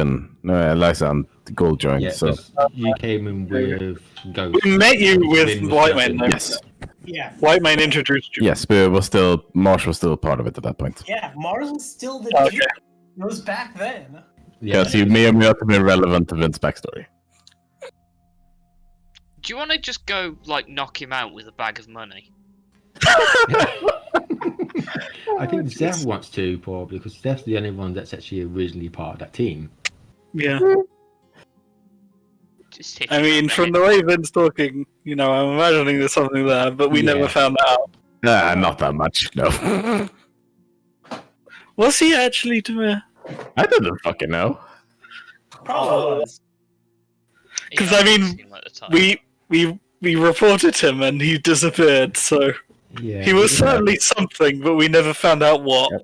then Eliza and Gold joined. Yeah, so you came in with Ghost. We met you with White Man. yes, Yeah. White Man introduced you. yes, but Marsh was still a part of it at that point. Yeah, Mars was still the Okay. dude. It was back then. Because he may or may not have been relevant to Vince's backstory. Do you want to just go like knock him out with a bag of money? I think Zeph wants to, probably, because Zeph's the only one that's actually originally part of that team. Yeah. Just hit I him mean, in the from head. the way Vin's talking, I'm imagining there's something there, but we never found out. Not that much, no. Was he actually doing? I didn't fucking know. Probably was. Because Yeah, I mean, seemed like the type. we reported him and he disappeared, so Yeah, he was certainly something, but we never found out what. Yep.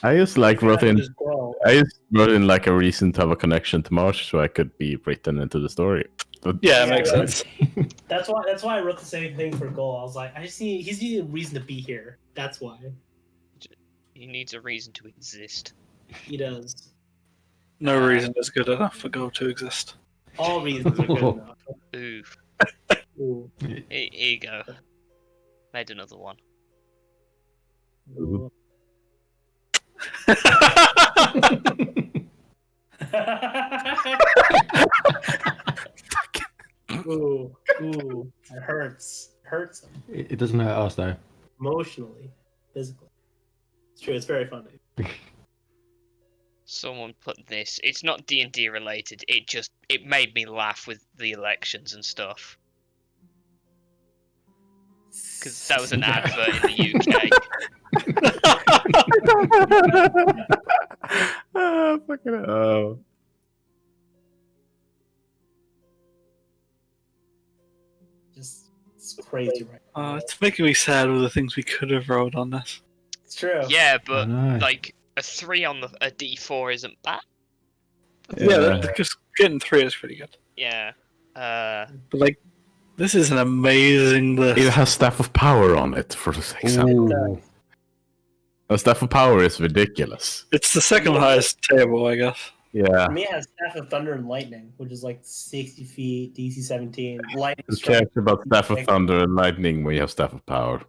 I just wrote in. Just grow. I just wrote in like a reason to have a connection to Marsh, so I could be written into the story. But, Yeah, it makes sense. That's why I wrote the same thing for goal. I was like, he's needing a reason to be here. That's why He needs a reason to exist. he does. No reason is good enough for Go to exist. All reasons are good enough. Oof. Ooh. Here you go. Made another one. Ooh. Ooh, it hurts. Hurts him It doesn't hurt us, though. emotionally, physically. It's true. It's very funny. Someone put this. It's not D&D related. It made me laugh with the elections and stuff. Because that was an advert in the UK. fucking hell. Just it's crazy, right? It's making me sad with the things we could have rolled on this. It's true. Yeah, I but know. like a 3 on a D4 isn't bad. Yeah, because getting 3 is pretty good. Yeah. But this is an amazing list. It has Staff of Power on it, for example. Ooh. A Staff of Power is ridiculous. It's the second highest table, I guess. Yeah. For me, it has Staff of Thunder and Lightning, which is like 60 feet, DC 17. Lightning Who strike. cares about Staff of Thunder and Lightning when you have Staff of Power?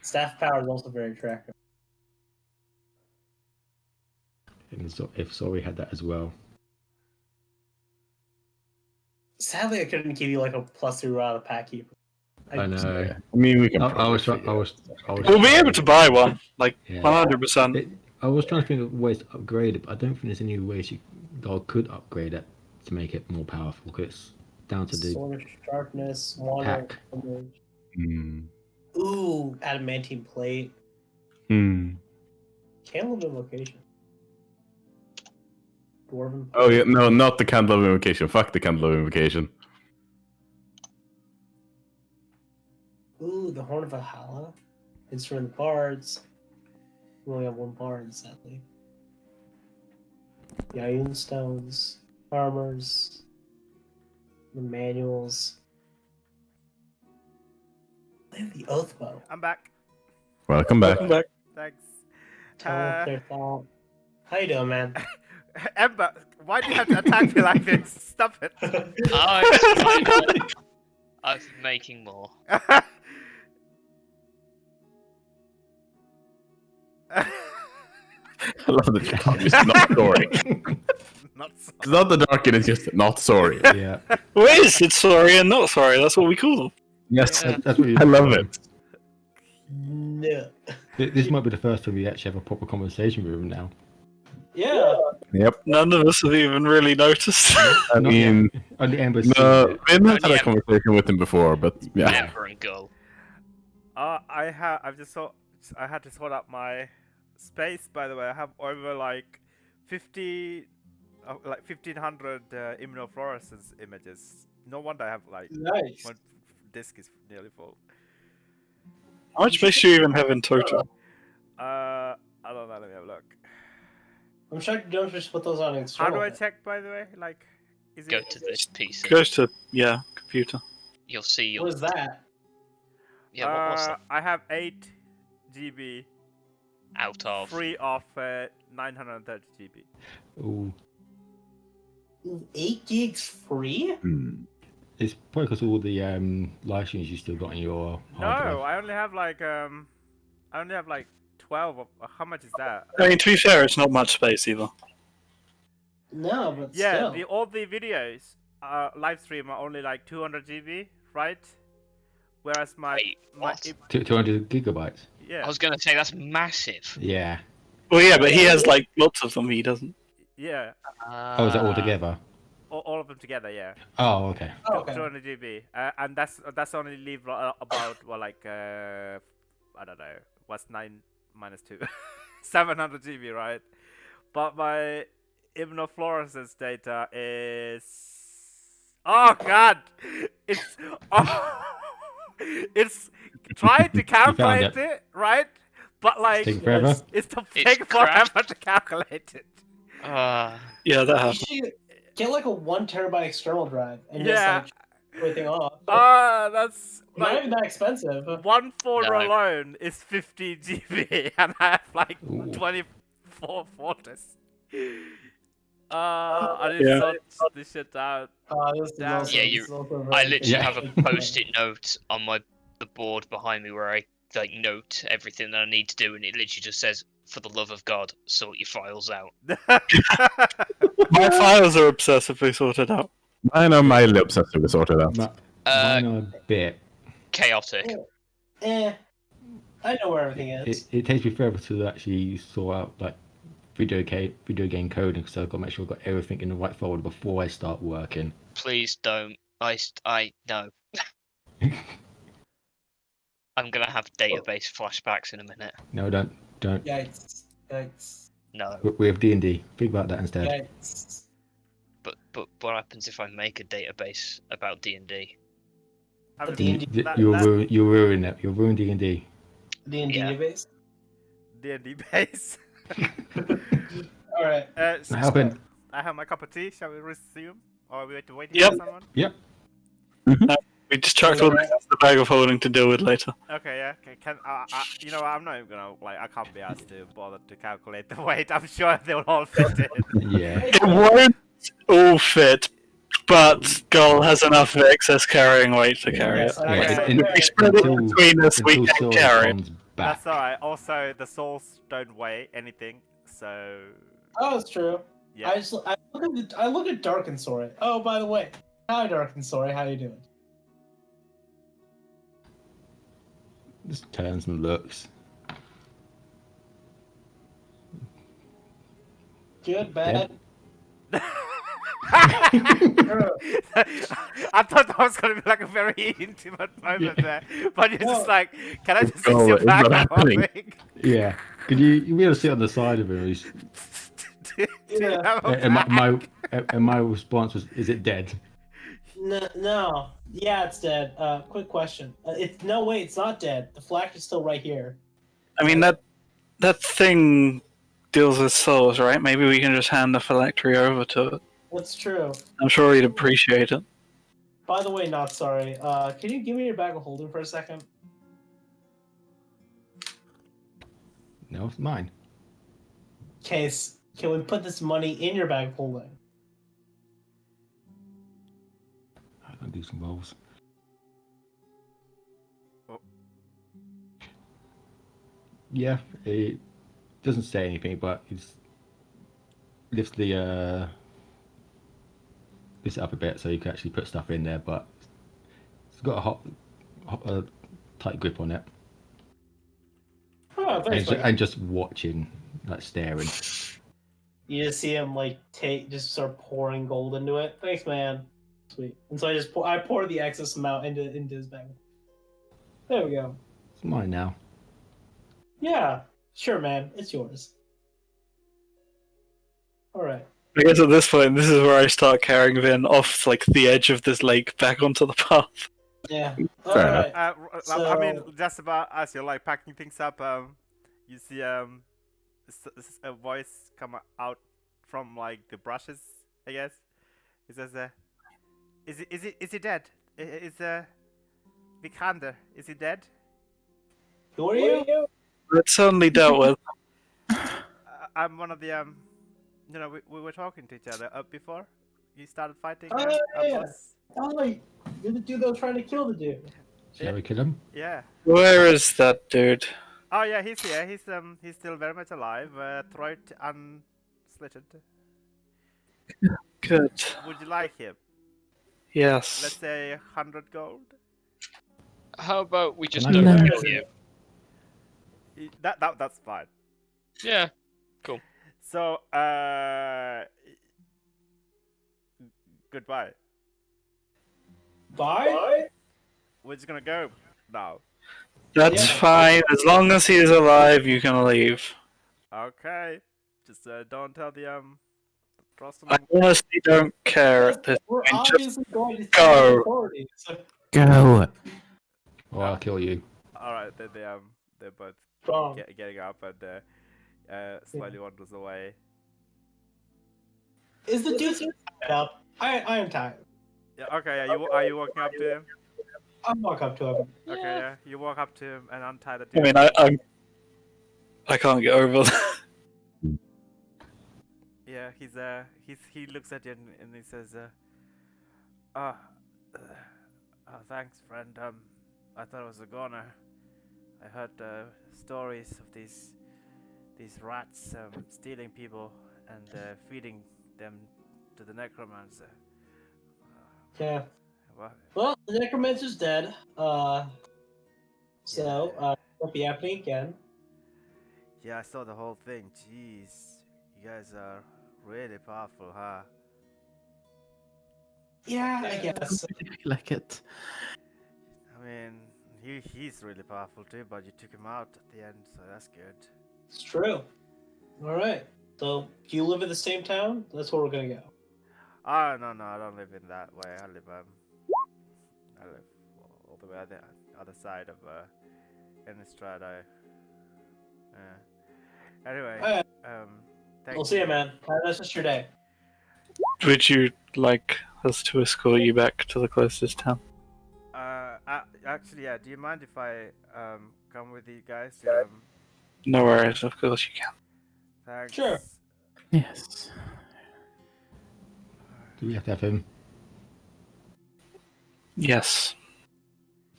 Staff power is also very attractive. And so, if Sorry had that as well. Sadly, I couldn't give you like a +3 out of Pack Keeper. I know. I mean, we can. I was probably We'll be able to buy one, Yeah. 100%. I was trying to think of ways to upgrade it, but I don't think there's any ways God could upgrade it to make it more powerful, because it's down to the Sword of Sharpness, Water. pack. Ooh, Adamantine Plate. Candle of Invocation. Dwarven. Oh yeah, no, not the Candle of Invocation. Fuck the Candle of Invocation. Ooh, the Horn of Valhalla. Instrument of Bards. We only have one bard, sadly. The Ioun Stones. Armors. The manuals. I have the Oath Bow. I'm back. Welcome back. Welcome back. Thanks. Their thought. How you doing, man? Ember, why do you have to attack me like this? Stop it. I'm making more. I love the job. It's not sorry. Not so. It's not the dark, it's just not sorry. Yeah. Well, is it sorry and not sorry? That's what we call them. Yes, That's what I love it. No. This might be the first time we actually have a proper conversation with him now. Yeah. Yep. None of us have even really noticed. I mean, Only Amber no, Vin has had a Yeah. conversation with him before, but yeah. Never and go. I had to sort out my space. By the way, I have over like 1,500 immunofluorescence images. No wonder I have like Nice. one disk is nearly full. How much space do you even have in total? I don't know. Let me have a look. I'm sure you don't just put those on How external. do I check? By the way, like, is Go it? to this PC. Goes to, computer. You'll see. What is that? Yeah, what was that? I have 8 GB Out of. free of 930 GB. Ooh. 8 gigs free? It's probably because all the live streams you still got on your hard drive. No, I only have like 12. How much is that? I mean, to be fair, it's not much space either. No, but Yeah, still. all the videos live stream are only like 200 GB, right? Whereas Wait, what? 200 gigabytes. yeah, I was gonna say that's massive. Yeah. Well, yeah, but he has like lots of them. He doesn't. yeah, Oh, is that all together? all of them together, yeah. Oh, okay. Oh, okay. 200 GB, and that's only leave about I don't know, what's 9 minus 2, 700 GB, right? But my immunofluorescence data is, oh god, it's it's trying to calculate it, right? But like Take forever. it's It's taking forever crashed. to calculate it. Yeah, that You happens. should get like a 1 terabyte external drive and Yeah. just like everything off. That's Not like even that expensive. one folder No. alone is 50 GB, and I have like Ooh. 24 folders. I need Yeah. to sort this shit out. This is Damn. also, Yeah, this is also I very- literally Yeah. have a post-it note on the board behind me where I like note everything that I need to do, and it literally just says, "For the love of God, sort your files out." My files are obsessively sorted out. I know my obsessively sorted out. Mine are a bit. Chaotic. I know where everything is. It takes me forever to actually sort out like video game coding, so I've got to make sure I've got everything in the right folder before I start working. Please don't. I no. I'm gonna have database flashbacks in a minute. No, don't. Yikes. Yikes. No. We have D&D. Think about that instead. Yikes. But what happens if I make a database about D&D? I mean, D&D You'll ruin it. You'll ruin D&D. D&D Yeah. base. D&D base. Alright. So Happened. I have my cup of tea. Shall we resume? Or are we waiting Yep. for someone? We just chucked all this into the bag of holding to deal with later. Okay, yeah. Okay, you know, I'm not even gonna I can't be asked to bother to calculate the weight. I'm sure they'll all fit in. Yeah. It won't all fit, but Gull has enough excess carrying weight to carry it. Yes, I- Okay. I- If we spread it Until- between us, we Until can Saul carry it. comes back. That's alright. Also, the souls don't weigh anything, so Oh, that's true. yeah. I look at Dark and Sorry. Oh, by the way. Hi, Dark and Sorry. How you doing? Just turns and looks. Good, bad? I thought that was gonna be like a very intimate moment there, but you're just No. like, can I just Oh, fix your is back that or happening? something? Yeah. Could you be able to sit on the side of him? Do you Yeah. have a And my response was, "Is it dead?" No. Yeah, it's dead. Quick question. It's no way. It's not dead. The flash is still right here. I mean, that thing deals with souls, right? Maybe we can just hand the phylactery over to it. That's true. I'm sure he'd appreciate it. By the way, not sorry. Can you give me your bag of holding for a second? No, it's mine. Case, can we put this money in your bag of holding? I can do some rolls. Oh. Yeah, it doesn't say anything, but it lifts the lifts it up a bit so you can actually put stuff in there. But it's got a tight grip on it, Oh, thanks. buddy. and just watching, like staring. You just see him like just start pouring gold into it. Thanks, man. Sweet. And so I pour the excess amount into his bag. There we go. It's mine now. Yeah, sure, man. It's yours. All right. I guess at this point, this is where I start carrying Vin off like the edge of this lake back onto the path. Yeah. Fair All enough. right. I mean, So- just about as you're like packing things up, you see a voice come out from like the brushes, I guess. It says, "Is he dead? Is Vikander, is he dead?" Who are you? It's certainly dealt with. I'm one of the you know, we were talking to each other before. you started fighting Oh, a yeah. boss? Oh, wait. You're the dude that was trying to kill the dude. Shall we kill him? Yeah. Where is that dude? Oh yeah, he's here. He's still very much alive. Throat unslitted. Good. Would you like him? Yes. Let's say 100 gold. How about we just Can I don't go kill back? you? That's fine. Yeah. So goodbye. Bye? We're just gonna go now. That's Yeah. fine. As long as he is alive, you can leave. Okay. Just don't tell the trust I honestly don't care at this We're point. Just obviously going to go. tell the authorities. Go. Or I'll kill you. All right. They're both Strong. getting up and slowly wanders away. Is the dude tied up? I am tired. Yeah. Okay. Yeah. Are you walking up to him? I'll walk up to him. Okay. Yeah. You walk up to him and untie the I dude. mean, I can't get over that. Yeah. He looks at you and he says, "Ah, thanks, friend. I thought it was a goner. I heard stories of these rats stealing people and feeding them to the necromancer. Yeah. Well, Well, the necromancer's dead. Won't be happening again. yeah, I saw the whole thing. Jeez, you guys are really powerful, huh? Yeah, I guess. Like it. I mean, he's really powerful too, but you took him out at the end, so that's good. It's true. All right. So, do you live in the same town? That's where we're gonna go. Oh no, I don't live in that way. I live all the way on the other side of Innistrad. Anyway, Alright. thank We'll see you, you. man. That's just your day. Would you like us to escort you back to the closest town? Actually, yeah. Do you mind if I come with you guys? No worries, of course you can. Thanks. Sure. Yes. Do we have to have him? Yes.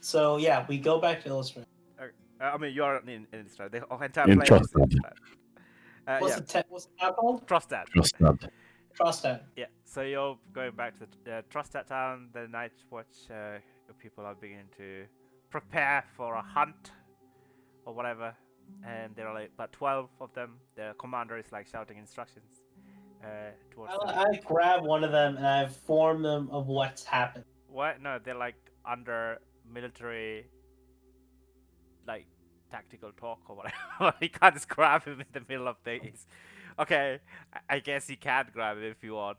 So yeah, we go back to Illustrate. I mean, you're in Innistrad. The entire In place is Trostad. Innistrad. What's Yeah, what's the town called? Trostad. Trust that. Trostad. Yeah, so you're going back to the Trostad town. The night watch people are beginning to prepare for a hunt or whatever, and there are like about 12 of them. The commander is like shouting instructions towards them. I grab one of them and I inform them of what's happened. What? No, they're like under military, like tactical talk or whatever. You can't just grab him in the middle of things. Okay, I guess you can grab him if you want.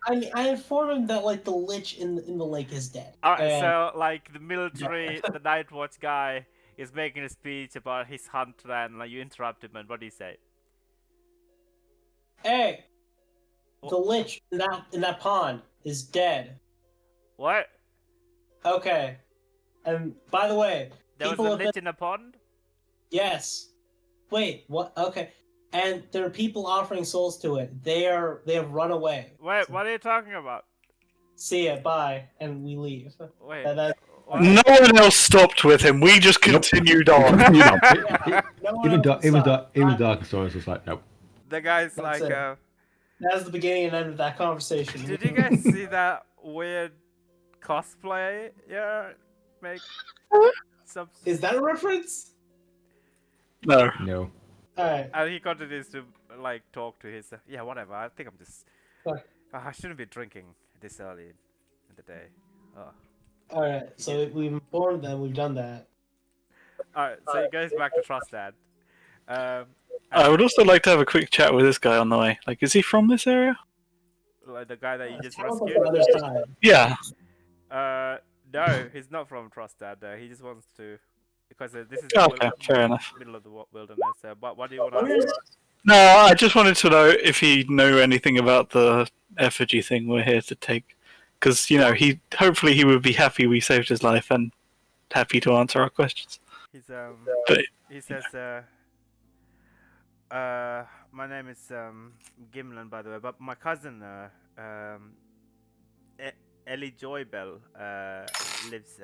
I mean, I inform him that like the lich in the lake is dead. Alright, And- so like the military, the night watch guy is making a speech about his hunt, and like you interrupt him, and what do you say? Hey, the lich in that pond is dead. What? Okay. And by the way, There was people a have lich been... in a pond? Yes. Wait, what? Okay. And there are people offering souls to it. They have run away. Wait, what are you talking about? See ya, bye, and we leave. Wait. That- what? No one else stopped with him. We just continued on. You know, no one Even else saw it. Dark Stories was like, nope. The guy's That's like, it. That's the beginning and end of that conversation. did you guys see that weird cosplay? Yeah, make some. Is that a reference? No. No. Alright. And he continues to like talk to his. Yeah, whatever. I think I'm just. Sorry. I shouldn't be drinking this early in the day. Oh. Alright, so we've informed them, we've done that. Alright, so he goes back to Trostad. I would also like to have a quick chat with this guy on the way. Like, is he from this area? Like the guy that you just Sounds like rescued. the other side. Yeah. No, he's not from Trostad. He just wants to, because this is Okay, fair enough. middle of the wilderness. But what do you want to ask? No, I just wanted to know if he knew anything about the effigy thing we're here to take. Because, you know, hopefully he would be happy we saved his life and happy to answer our questions. He's But- he says my name is Gimlin, by the way, but my cousin Ellie Joybell lives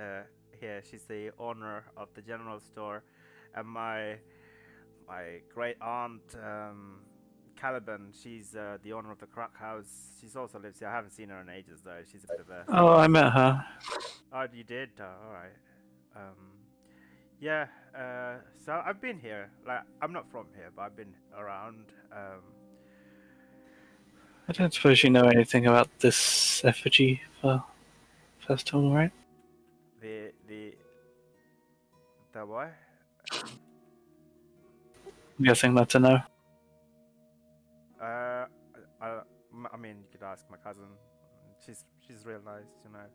here. She's the owner of the general store, and my great aunt Caliban, she's the owner of the Crack House. She's also lives here. I haven't seen her in ages though. She's a bit of a. Oh, I met her. Oh, you did? All right. Yeah. So I've been here. Like, I'm not from here, but I've been around. I don't suppose you know anything about this effigy festival, right? The what? I'm guessing that's a no. I mean, you could ask my cousin. She's real nice, you know.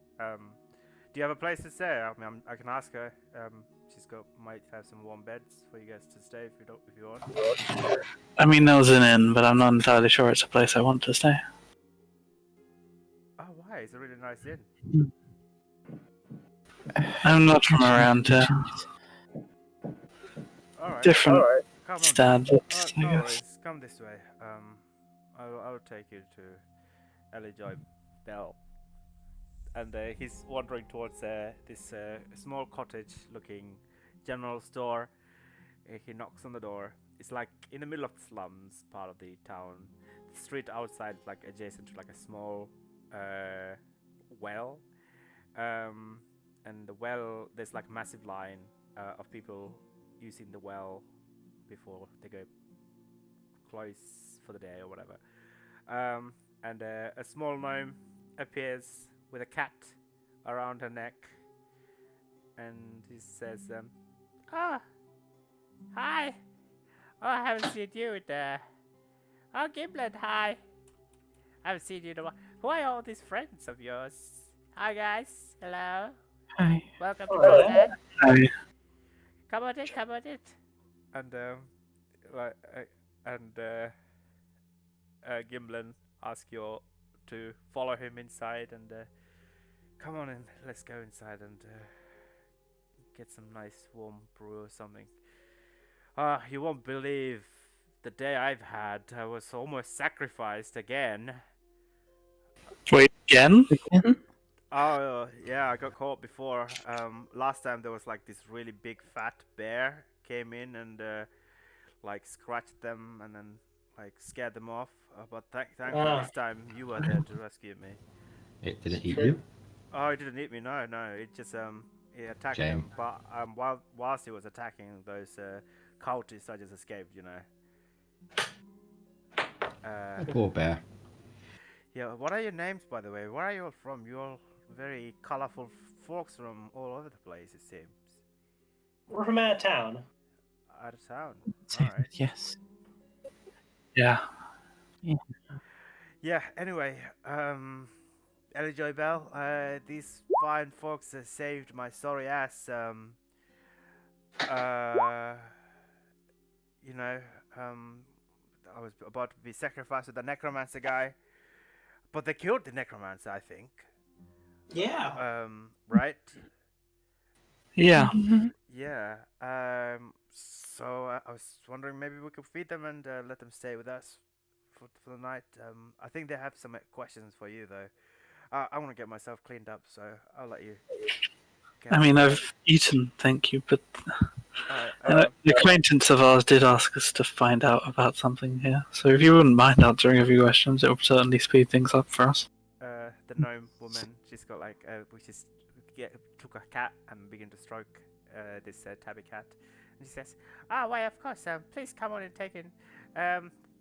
Do you have a place to stay? I mean, I can ask her. Might have some warm beds for you guys to stay if you want. I mean, there's an inn, but I'm not entirely sure it's a place I want to stay. Oh, why? It's a really nice inn. I'm not from around here. All right. Different Come on. standards, I No guess. worries. Come this way. I'll take you to Ellie Joy Bell. And he's wandering towards this small cottage-looking general store. He knocks on the door. It's like in the middle of the slums part of the town. The street outside is like adjacent to like a small well. And the well, there's like a massive line of people using the well before they go close for the day or whatever. And a small gnome appears with a cat around her neck, and he says, "Ah, hi. Oh, I haven't seen you in there. Oh, Gimlet, hi. I haven't seen you in a while. Who are all these friends of yours? Hi, guys. Hello. Hi. Welcome to Hello. Queensland. I, Come on in, come on in." And Gimblin asks you all to follow him inside and come on in. Let's go inside and get some nice warm brew or something. You won't believe the day I've had. I was almost sacrificed again. wait, again? Again? Oh yeah, I got caught before. Last time there was like this really big fat bear came in and like scratched them and then like scared them off. But thankfully this time you were there to rescue me. It didn't eat you. Oh, it didn't eat me. No, it just it attacked Shame. them. But whilst it was attacking those cultists, I just escaped. You know. Poor bear. Yeah. What are your names, by the way? Where are you all from? You're all very colorful folks from all over the place. It seems. We're from out of town. Out of town. Say All right. that, yes. Yeah. Yeah. Anyway, Ellie Joy Bell, these fine folks saved my sorry ass. You know, I was about to be sacrificed with the necromancer guy, but they killed the necromancer, I think. Yeah. Right? Yeah. Yeah. So I was wondering maybe we could feed them and let them stay with us for the night. I think they have some questions for you though. I want to get myself cleaned up, so I'll let you. I mean, I've eaten, thank you, but Alright, an acquaintance of ours did ask us to find out about something here. So if you wouldn't mind answering a few questions, it would certainly speed things up for us. the gnome woman, she's got like, took a cat and began to stroke this tabby cat. And she says, why, of course, please come on and take in.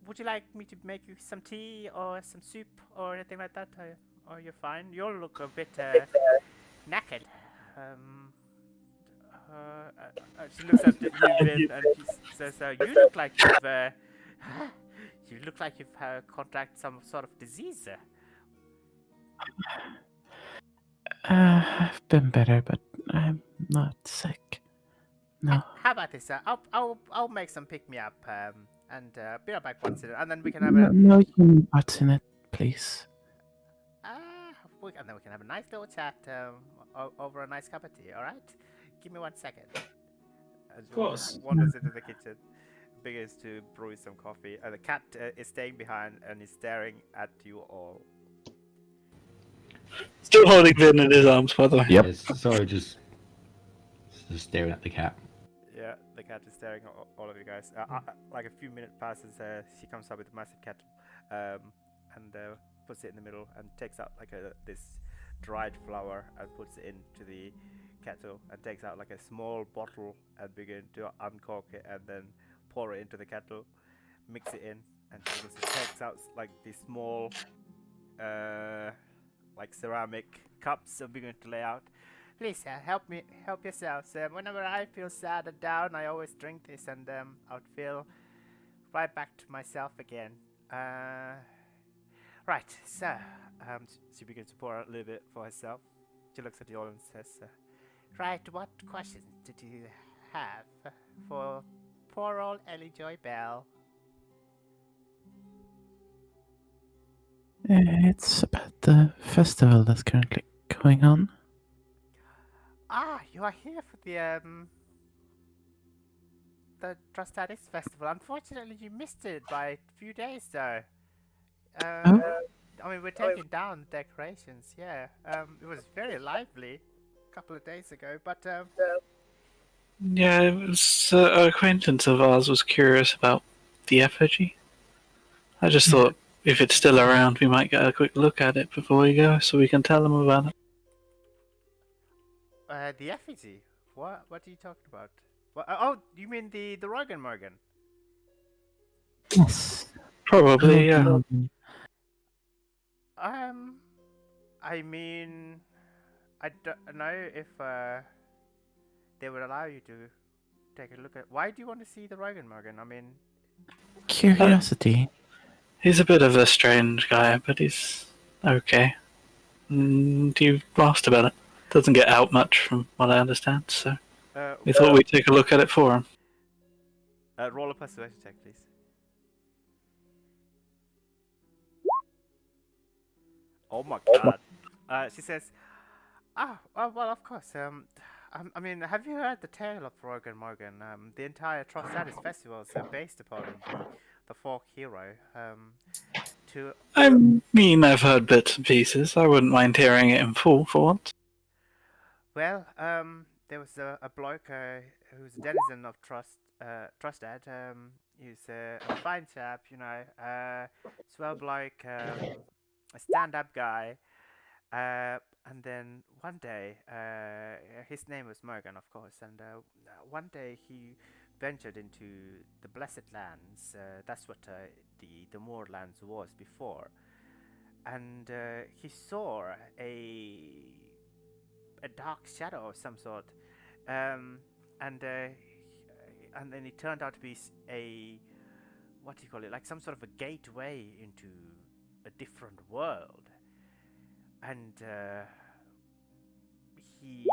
Would you like me to make you some tea or some soup or anything like that? Or you're fine? You all look a bit knackered. She looks at you, Vin, and she says, "You look like you've contracted some sort of disease." I've been better, but I'm not sick. No. How about this? I'll make some pick me up and be right back once in, and then we can have a No, you can what's in it, please. and then we can have a nice little chat over a nice cup of tea. All right? Give me 1 second. Of course. Wanders into the kitchen, begins to brew some coffee. The cat is staying behind and is staring at you all. Still holding Vin in his arms, by the way. Yep. Yes, sorry, just staring at the cat. Yeah, the cat is staring at all of you guys. Like a few minutes passes, she comes up with a massive kettle, and puts it in the middle and takes out like this dried flour and puts it into the kettle and takes out like a small bottle and begin to uncork it and then pour it into the kettle, mix it in, and she begins to takes out like these small, like ceramic cups and begin to lay out. Please, sir, help yourself, sir. Whenever I feel sad and down, I always drink this, and I would feel right back to myself again. Right, so she begins to pour out a little bit for herself. She looks at you all and says, "Right, what questions did you have for poor old Ellie Joy Bell?" It's about the festival that's currently going on. Ah, you are here for the Trustadis Festival. Unfortunately, you missed it by a few days, though. I mean, we're taking down decorations. Yeah. It was very lively a couple of days ago, but Yeah, it was an acquaintance of ours was curious about the effigy. I just thought if it's still around, we might get a quick look at it before we go, so we can tell them about it. the effigy. What are you talking about? Oh, you mean the Rogan Morgan? Yes. Probably, yeah. I mean, I don't know if they would allow you to take a look at. Why do you want to see the Rogan Morgan? I mean, Curiosity. He's a bit of a strange guy, but he's okay. You asked about it. Doesn't get out much from what I understand, so we thought we'd take a look at it for him. roll a persuasion check, please. Oh my god. She says, well, of course. I mean, have you heard the tale of Rogan Morgan? The entire Trostadis festival is based upon the folk hero. I mean, I've heard bits and pieces. I wouldn't mind hearing it in full for once. Well, there was a bloke who's a denizen of Trostad. He's a fine chap, you know, swell bloke, a stand-up guy. And then one day, his name was Morgan, of course, and one day he ventured into the Blessed Lands. That's what the Moorlands was before, and he saw a dark shadow of some sort, and then it turned out to be a, what do you call it, like some sort of a gateway into a different world. And he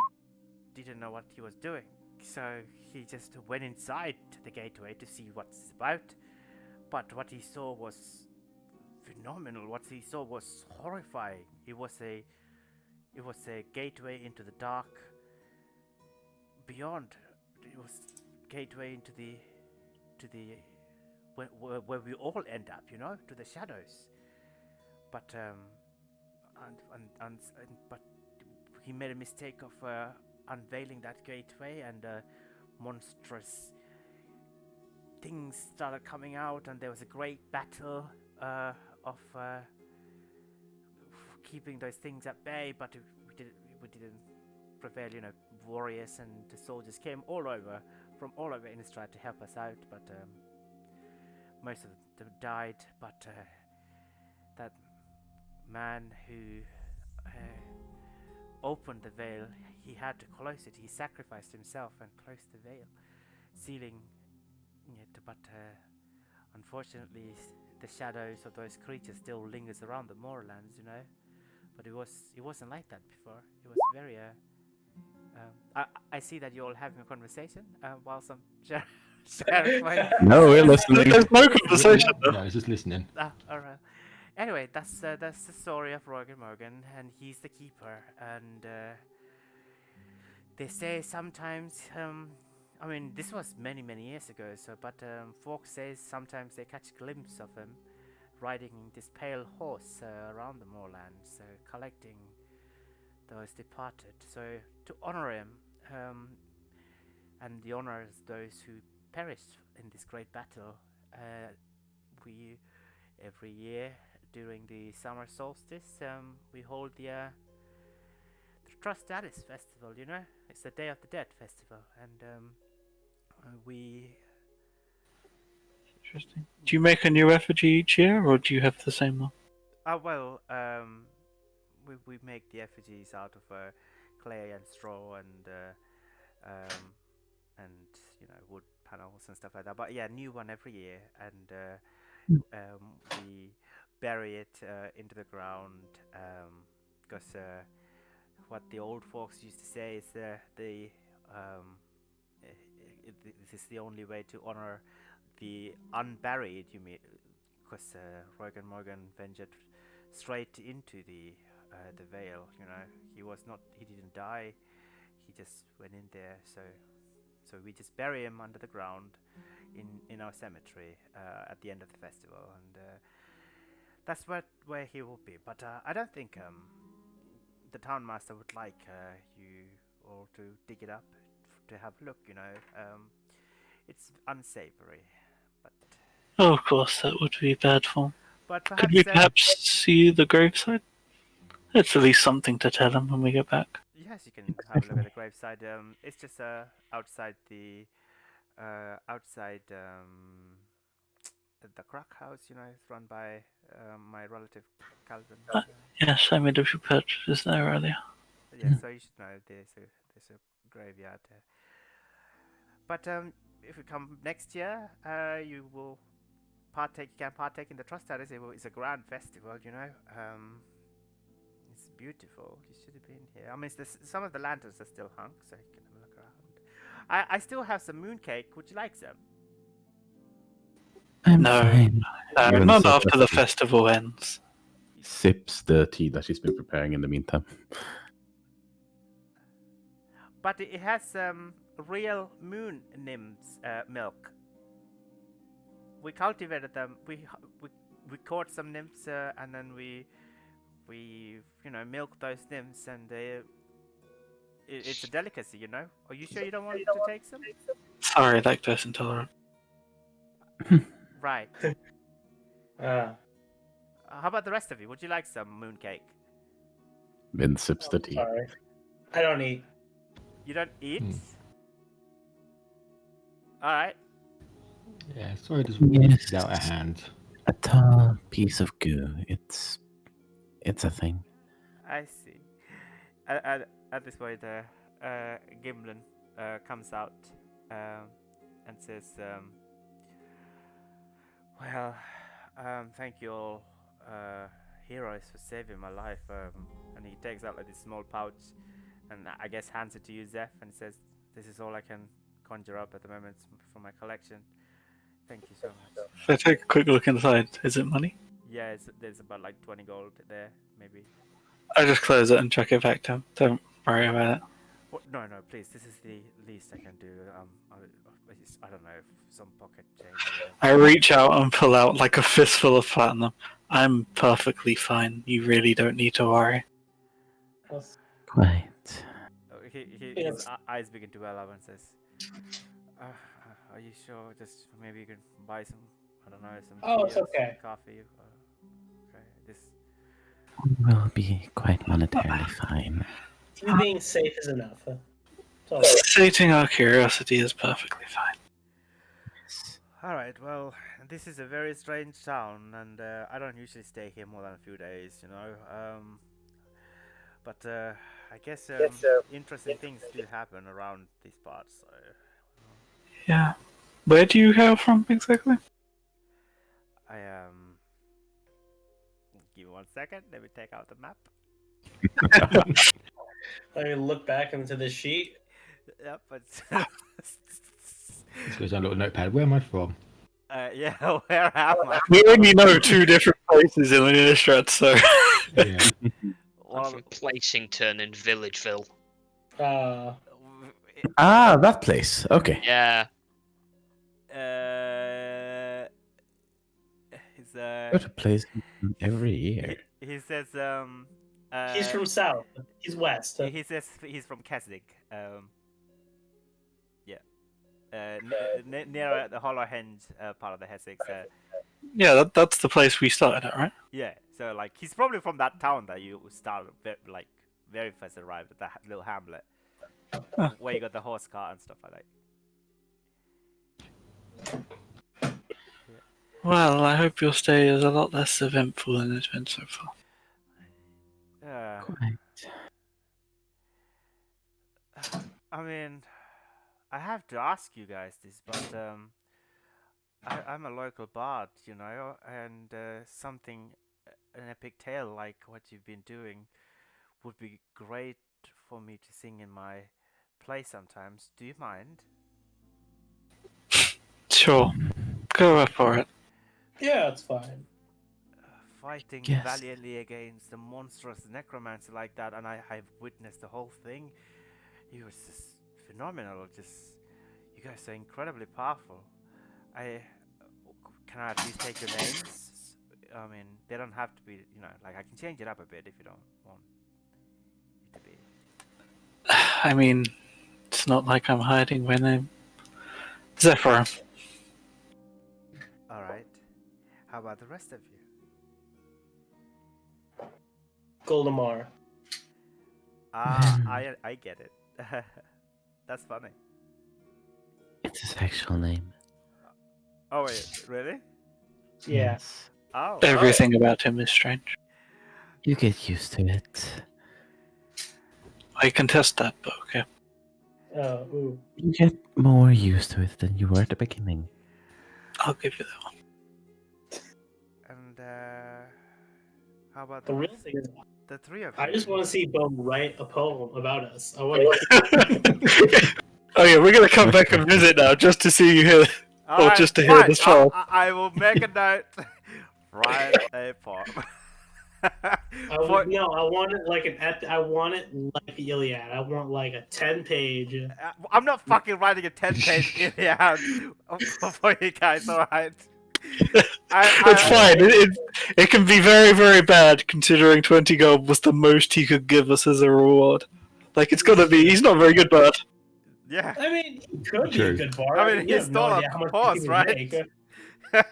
didn't know what he was doing, so he just went inside the gateway to see what's about. But what he saw was phenomenal. What he saw was horrifying. It was a gateway into the dark beyond. It was gateway into the where we all end up, you know, to the shadows. But but he made a mistake of unveiling that gateway, and monstrous things started coming out, and there was a great battle of keeping those things at bay. But we didn't prevail. You know, warriors and the soldiers came from all over Innistrad to help us out, but most of them died. But that man who opened the veil, he had to close it. He sacrificed himself and closed the veil, sealing it. But unfortunately, the shadows of those creatures still lingers around the Moorlands, you know. But it wasn't like that before. It was very I see that you're all having a conversation whilst I'm sharing my... No, we're listening. There's no conversation. No, I was just listening. All right. Anyway, that's the story of Rogan Morgan, and he's the keeper. And they say sometimes, I mean, this was many years ago. But folk says sometimes they catch a glimpse of him riding this pale horse around the moorlands, collecting those departed. So to honor him, and the honors those who perished in this great battle, we every year during the summer solstice we hold the Trust Alice festival. You know, it's the Day of the Dead festival, and we Interesting. Do you make a new effigy each year, or do you have the same one? well we make the effigies out of clay and straw um, and wood panels and stuff like that. But yeah, new one every year, and we bury it into the ground because what the old folks used to say is this is the only way to honor the unburied. You mean because Rogan Morgan ventured straight into the veil. He didn't die. He just went in there. So we just bury him under the ground in our cemetery at the end of the festival, and that's where he will be. But I don't think the town master would like you all to dig it up to have a look. It's unsavory. But Oh, of course, that would be bad form. perhaps Could we perhaps see the graveside? It's at least something to tell him when we get back. yes, you can have a look at the graveside. It's just outside the the crack house. It's run by my relative Calvin. Yes, I made a few purchases there earlier. Yeah, so you should know there's a graveyard there. But if you come next year, you will partake. You can partake in the Trust Alice. It's a grand festival. It's beautiful. You should have been here. I mean, some of the lanterns are still hung, so you can have a look around. I still have some mooncake. Would you like some? I'm No. fine. Even Not so after the festive. festival ends. Sips the tea that she's been preparing in the meantime. But it has real moon nymphs milk. We cultivated them. We caught some nymphs and then we milk those nymphs, and it's a delicacy. Are you sure you don't want to take some? Sorry, lactose intolerant. Right. Ah, How about the rest of you? Would you like some mooncake? Vin sips the tea. sorry. I don't eat. You don't eat? Hmm. Alright. Yeah, sorry, just Yes. out of hand. A tall piece of goo. It's a thing. I see. At this point, Gimlin comes out and says, well, thank you all heroes for saving my life. And he takes out like this small pouch and I guess hands it to you, Zeph, and says, this is all I can conjure up at the moment from my collection. Thank you so much. If I take a quick look inside, is it money? Yeah, there's about like 20 gold there, maybe. I just close it and chuck it back to him. Don't worry about it. What? No, please. This is the least I can do. I don't know, some pocket change. I reach out and pull out like a fistful of platinum. I'm perfectly fine. You really don't need to worry. Quite. His eyes begin to well up and says, "Are you sure? Just maybe you can buy some. I don't know, some Oh, tea it's or okay. some coffee. Okay, this. We'll be quite monetarily fine. You being safe is enough. Huh? So, Sating our curiosity is perfectly fine. All right. Well, this is a very strange town, and I don't usually stay here more than a few days. But I guess interesting things do happen around these parts. So. Yeah. Where do you hail from exactly? I Give me 1 second. Let me take out the map. let me look back into the sheet. Yep, but This goes on a little notepad. Where am I from? yeah, where am I? We only know 2 different places in Innistrad, so. Yeah. I'm Well, from Placington in Villageville. Ah, that place. Okay. Yeah. He's Go to place every year. he says He's from south. He's west. He's from Keswick. Yeah. Near the Hollowhenge part of the Essex. Yeah, that's the place we started at, right? Yeah. So like he's probably from that town that you started very first arrived at that little hamlet where you got the horse car and stuff like that. Well, I hope your stay is a lot less eventful than it's been so far. Quite. I mean, I have to ask you guys this, but I'm a local bard, you know, and an epic tale like what you've been doing would be great for me to sing in my play sometimes. Do you mind? Sure. Go up for it. Yeah, it's fine. Fighting Yes. valiantly against a monstrous necromancer like that, and I've witnessed the whole thing. It was just phenomenal. You guys are incredibly powerful. Can I at least take your names? I mean, they don't have to be, you know, like I can change it up a bit if you don't want it to be. I mean, it's not like I'm hiding my name. Zephyr. All right. How about the rest of you? Goldemar. Ah, I get it. That's funny. It's his actual name. Oh wait, really? Yeah. Yes. Oh. Everything about him is strange. You get used to it. I can test that, but okay. Ooh. You get more used to it than you were at the beginning. I'll give you that one. And how about The real thing is, the three of you? I just want to see Bo write a poem about us. I want to. Oh yeah, we're gonna come back and visit now just to see you here. All just to hear this poem. I will make a note. Write a poem. I want it like I want it like the Iliad. I want like a 10-page. I'm not fucking writing a 10-page Iliad for you guys, alright? It's fine. It can be very, very bad considering 20 gold was the most he could give us as a reward. Like, it's gonna be. He's not very good, but. Yeah. I mean, he could be True. a good bard. I mean, you he's have no still idea a how much horse, he would right? make.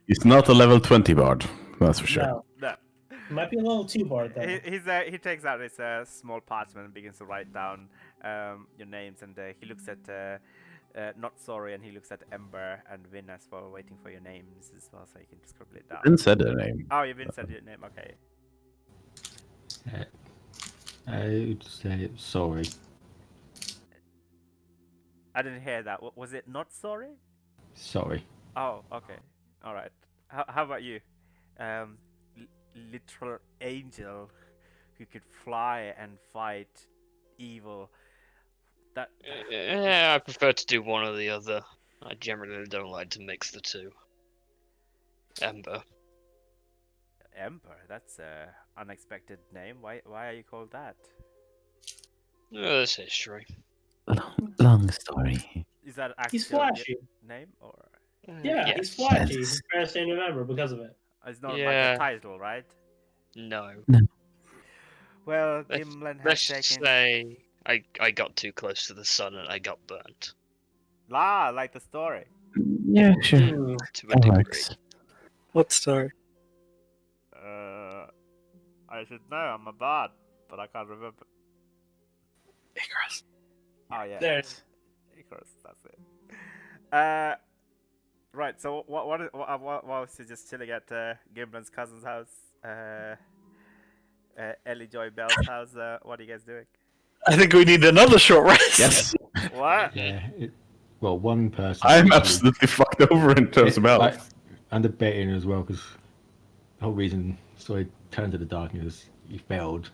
He's not a level 20 bard, that's for sure. No, No. he might be a little too bard though. He takes out his small parchment and begins to write down your names, and he looks at Not Sorry, and he looks at Ember and Vin as well, waiting for your names as well, so you can scribble it down. Didn't say the name. Oh, you didn't say your name, okay. I would say sorry. I didn't hear that. Was it Not Sorry? Sorry. Oh, okay. All right. How about you? Literal angel who could fly and fight evil. That. Yeah, I prefer to do one or the other. I generally don't like to mix the two. Ember. Ember. That's a unexpected name. Why are you called that? There's history. Long story. Is that He's actual flashy. name or? Yeah, Yes. he's flashy. Yes. He's trying to stay in November because of it. It's not like Yeah. a title, right? No. Well, Let's- Gimlen has Let's just taken. say I got too close to the sun and I got burnt. Like the story. Yeah, sure. To a That degree. works. What story? I should know. I'm a bard, but I can't remember. Icarus. Oh yeah. There's Icarus, that's it. Right. So what was you just chilling at Gimlen's cousin's house? Ellie Joy Bell's house. What are you guys doing? I think we need another short rest. Yes, What? Yeah. Well, one person. I'm absolutely fucked over in terms of health. I'm debating as well because the whole reason Soy turned to the darkness, he failed.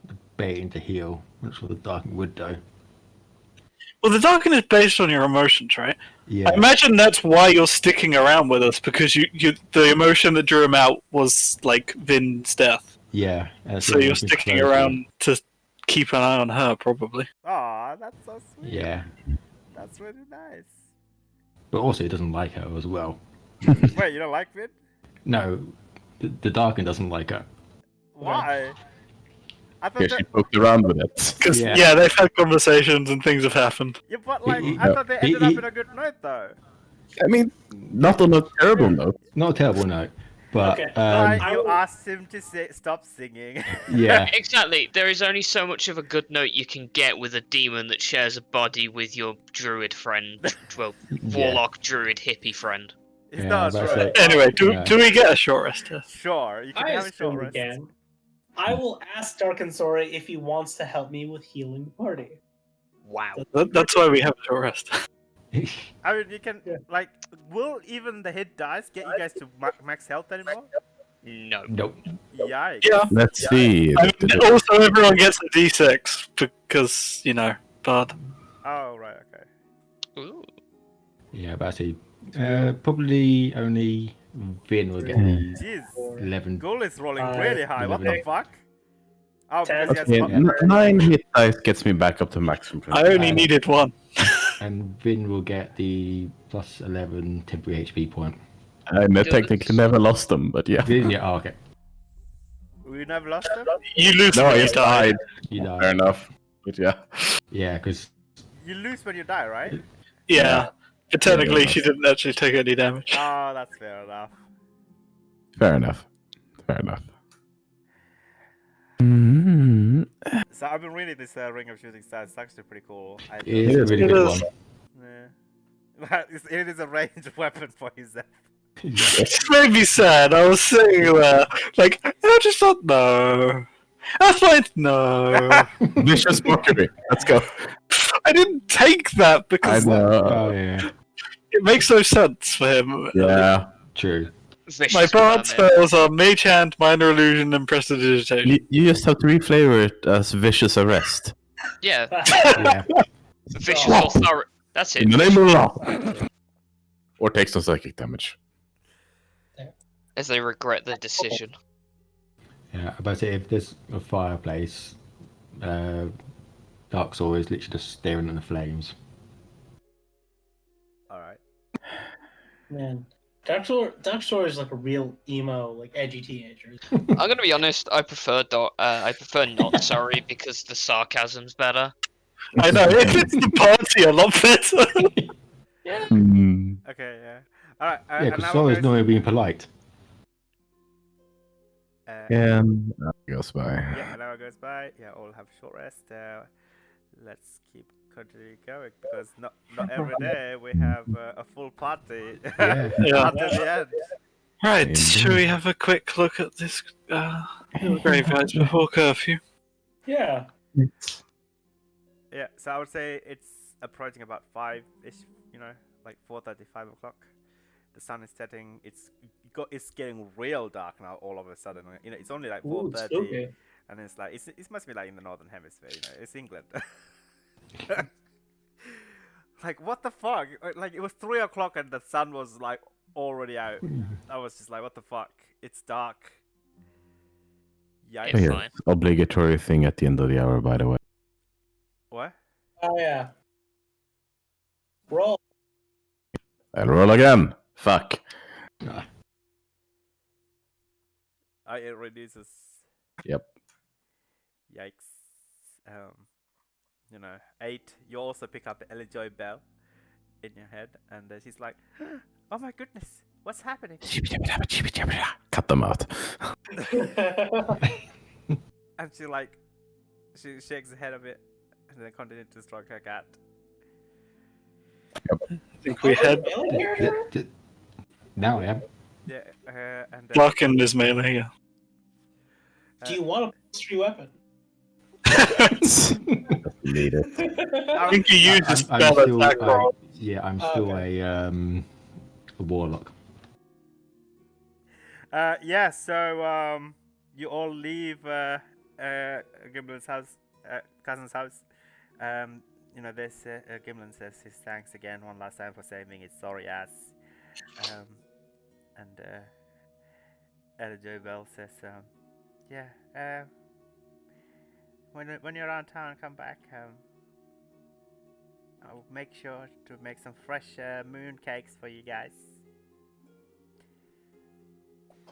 Debating to heal. That's what the darkness would do. Well, the darken is based on your emotions, right? Yeah. I imagine that's why you're sticking around with us, because you the emotion that drew him out was like Vin's death. Yeah. and So so you're much is sticking closer. around to keep an eye on her, probably. Aw, that's so sweet. Yeah. That's really nice. But also, he doesn't like her as well. Wait, you don't like Vin? No, the Darken doesn't like her. Why? I thought Because she that, poked around with it. Because Yeah. yeah, they've had conversations and things have happened. yeah, but like, he- I thought they he- ended up he- in a good note though. I mean, not on a terrible note. Not a terrible note, but Okay. Like, I you will- asked him to stop singing. yeah, Exactly. There is only so much of a good note you can get with a demon that shares a body with your druid friend. Well, warlock, druid, hippie friend. It's Yeah, not but true. so- Anyway, Yeah. do we get a short rest test? Sure, you can I have a short assume we rest. can. I will ask Darkensori if he wants to help me with healing the party. Wow. That's why we have a short rest. I mean, you can Yeah. like, will even the hit dice get you guys to max health anymore? No. nope. Yikes. Yeah. Let's see. I mean, also, everyone gets a d6 because bard. Oh right, okay. Ooh. Yeah, but I see. Probably only Vin will get the Jeez, 11. Ghoul is rolling Five, really high. What the 11. fuck? Oh, Ten. because he has Okay, 9 hit dice gets me back up to maximum. I only needed one. And Vin will get the plus 11 temporary HP point. I technically never lost them, but yeah. Vin, yeah, oh, okay. we never lost him. You lose No, when I you just die. died. You Fair die. enough. But yeah. Yeah, because You lose when you die, right? Yeah. But technically, Yeah, she didn't actually take any damage. Oh, that's fair enough. Fair enough. Fair enough. Mm-hmm. So I've been reading this Ring of Shooting Stars. It's actually pretty cool. I it is a really It good is. one. Yeah. It is a ranged weapon for his. It just made me sad. I was sitting there, like, I just thought, no. That's fine, no. Vicious mockery. Let's go. I didn't take that I because know. Oh, yeah. it makes no sense for him. Yeah. True. Vicious My bard vermin. spells are Mage Hand, Minor Illusion, and Prestidigitation. You just have to reflavor it as vicious arrest. Yeah. Yeah. Vicious Oh. authority. That's it. In the name of law. Or take some psychic damage. As they regret their decision. Yeah, but say if there's a fireplace, Dark Soul is literally just staring at the flames. All right. Man, Darkensori is like a real emo, like edgy teenager. I'm gonna be honest. I prefer not sorry because the sarcasm's better. I know, it fits the party a lot better. Hmm. Okay. Yeah. All right. Yeah, and because now Soul is guys- normally being polite. And that goes by. Yeah, an hour goes by. Yeah, all have short rest. Let's keep continuing going because not every day we have a full party Yeah. Yeah. until the end. Right, Indeed. should we have a quick look at this graveyards before curfew? Yeah. Yeah, so I would say it's approaching about 5-ish, like 4:30, 5 o'clock. The sun is setting. It's getting real dark now all of a sudden. It's only like Ooh, 4:30, spooky. and it's like it must be like in the northern hemisphere. It's England. Like what the fuck? Like it was 3 o'clock and the sun was like already out. I was just like, what the fuck? It's dark. Yikes. It's Here, fine. obligatory thing at the end of the hour, by the way. What? Oh yeah. Roll. And roll again. Fuck. It reduces. Yep. Yikes. 8. You also pick up the Ellie Joy bell in your head, and she's like, "Oh my goodness, what's happening?" Cut them out. And she shakes her head a bit, and then continues to stroke her cat. I think we had Now I am. Yeah, and Larkin is melee, yeah. Do you want a plus 3 weapon? Need it. I think you use the I'm spell still, attack roll. I'm still Okay. a warlock. yeah. So you all leave Gimlin's house, cousin's house. This Gimlin says his thanks again one last time for saving his sorry ass. And Ellie Joy Bell says, when you're around town, come back. I'll make sure to make some fresh moon cakes for you guys.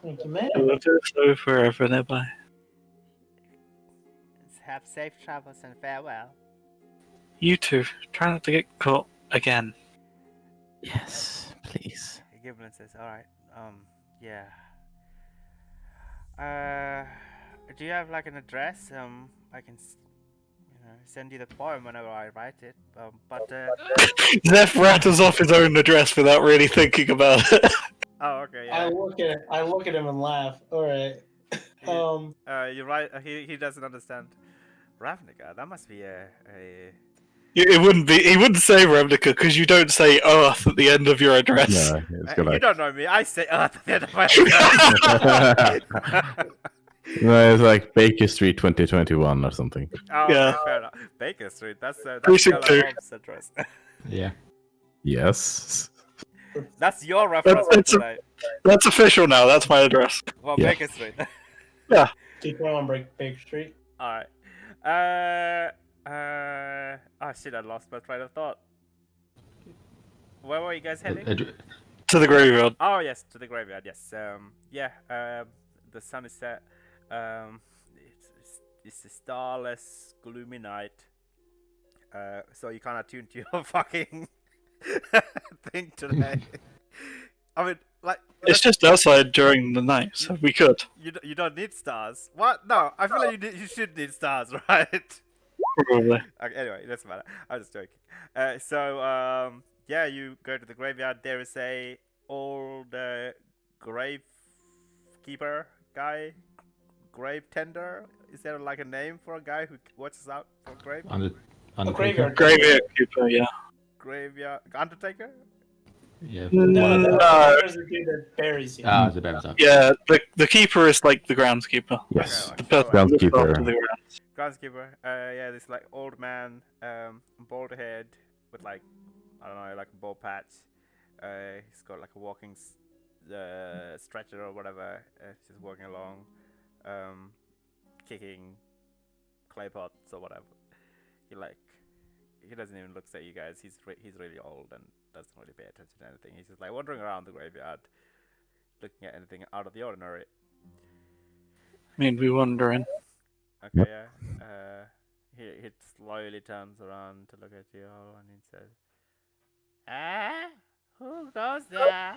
Thank you, man. We'll do so forever nearby. have safe travels and farewell. You two, try not to get caught again. Yes, please. Giblin says, "Alright, yeah. Do you have like an address? I can, send you the poem whenever I write it. Zeph rattles off his own address without really thinking about it. Oh, okay, I yeah. look at him and laugh. All right. You're right. He doesn't understand. Ravnica. That must be a. It wouldn't be. He wouldn't say Ravnica because you don't say Earth at the end of your address. Yeah, it's got You like, don't know me. I say Earth at the end of my no, it's like Baker Street 2021 or something. Oh, Yeah. okay, fair enough. Baker Street. That's Precinct Sherlock 2. Holmes' address. Yeah. Yes. That's your reference for That's a- today. That's official now. That's my address. Well, Yeah. Baker Street. Keep going on Baker Street. All right. Oh shit! I lost my train of thought. Where were you guys heading? To the graveyard. Oh yes, to the graveyard. Yes. The sun is set. It's a starless, gloomy night. So you kind of tune to your fucking thing today. I mean, like It's just outside during the night, so we could. you don't need stars. What? No, I feel like you should need stars, right? Probably. Okay, anyway, it doesn't matter. I'm just joking. You go to the graveyard. There is a old gravekeeper guy, grave tender. Is there like a name for a guy who watches out for grave? Graveyard. Graveyard keeper, yeah. Graveyard undertaker. Yeah. No, No. there's a dude that buries you. Ah, it's a better. Yeah, the keeper is like the groundskeeper. Yes. Okay, The person who looks Groundskeeper. after the grounds. Groundskeeper. This like old man, bald head with like I don't know, like a bald patch. He's got like a walking stretcher or whatever. Just walking along, kicking clay pots or whatever. He doesn't even look at you guys. He's really old and doesn't really pay attention to anything. He's just like wandering around the graveyard, looking at anything out of the ordinary. I mean, we wandering. Okay, yeah. He slowly turns around to look at you all and he says, who goes there?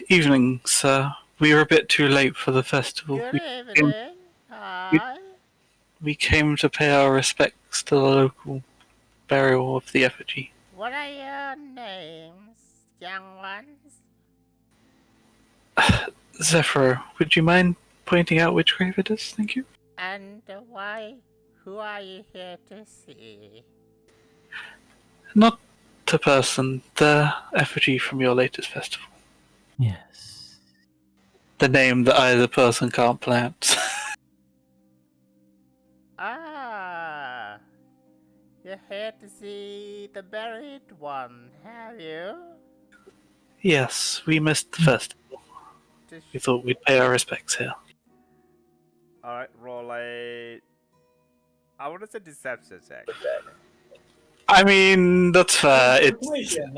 Evening, sir. We are a bit too late for the festival. Good evening. Hi. We came to pay our respects to the local burial of the effigy. What are your names, young ones? Zephyr, would you mind pointing out which grave it is? Thank you. And who are you here to see? Not the person, the effigy from your latest festival. Yes. The name that either person can't pronounce. You're here to see the buried one, have you? Yes, we missed the festival. We thought we'd pay our respects here. Alright, roll I want to say deception check. I mean, that's fair.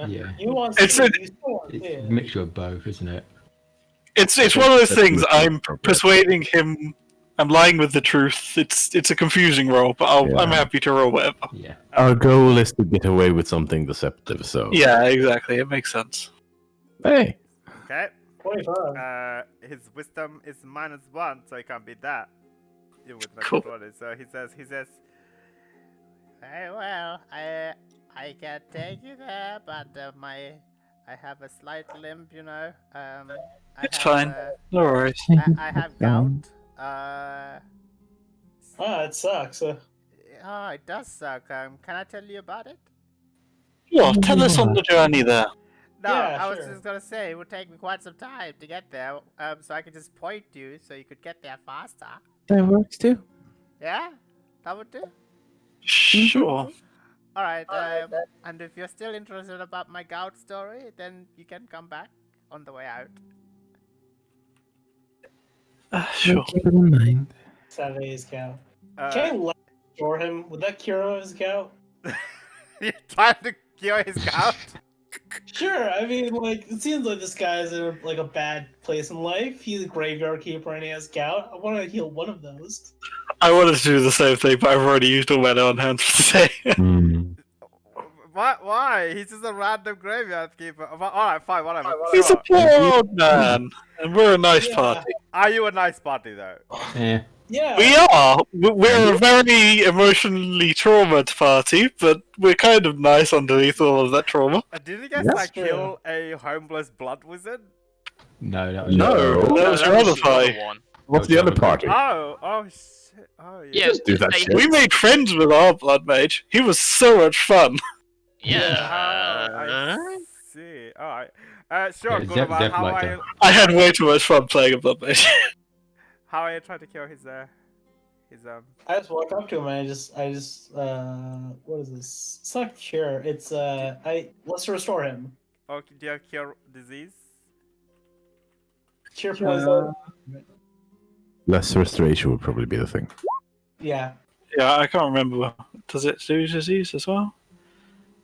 Yeah. You want It's to a- see it, you still want to see It's it. a mixture of both, isn't it? It's one of those That's things. mutually I'm appropriate. persuading him. I'm lying with the truth. It's a confusing roll, but I'm Yeah. happy to roll whatever. Yeah. Our goal is to get away with something deceptive, so. Yeah, exactly. It makes sense. Hey! Okay. 25. His wisdom is -1, so he can't beat that. Even with Cool. -20. So he says, very well, I can take you there, but I have a slight limp, you know. It's fine. No worries. I have gout. It sucks. Oh, it does suck. Can I tell you about it? Well, tell us on the journey there. No, Yeah, I was sure. just gonna say it would take me quite some time to get there. So I could just point you so you could get there faster. That works too. Yeah, that would do. Sure. All right. And if you're still interested about my gout story, then you can come back on the way out. Sure. Keep it in mind. Saturday's gout. Can I cure him? Would that cure his gout? You're trying to cure his gout? Sure. I mean, like, it seems like this guy's in like a bad place in life. He's a graveyard keeper and he has gout. I want to heal one of those. I wanted to do the same thing, but I've already used all my on hand for today. Hmm. Why? He's just a random graveyard keeper. Alright, fine, whatever. He's a Sure. poor old man, and we're a nice Yeah. party. Are you a nice party though? Yeah. Yeah. We are. We're a very emotionally traumatized party, but we're kind of nice underneath all of that trauma. Did you guys Yes. like True. kill a homeless blood wizard? No, that was No. That was that your was other the party. other one. What's the other party? Oh shit. Oh yeah. Yeah, Just do that they- shit. We made friends with our blood mage. He was so much fun. Yeah. Oh, I see. Alright. Sure, Yeah, good Zep- about Zep how liked I that. I had way too much fun playing a blood mage. how I tried to kill his I just walked up to him and I just what is this? It's not cure. It's let's restore him. oh, do you cure disease? Cure poison. Less restoration would probably be the thing. Yeah. Yeah, I can't remember. Does it do disease as well?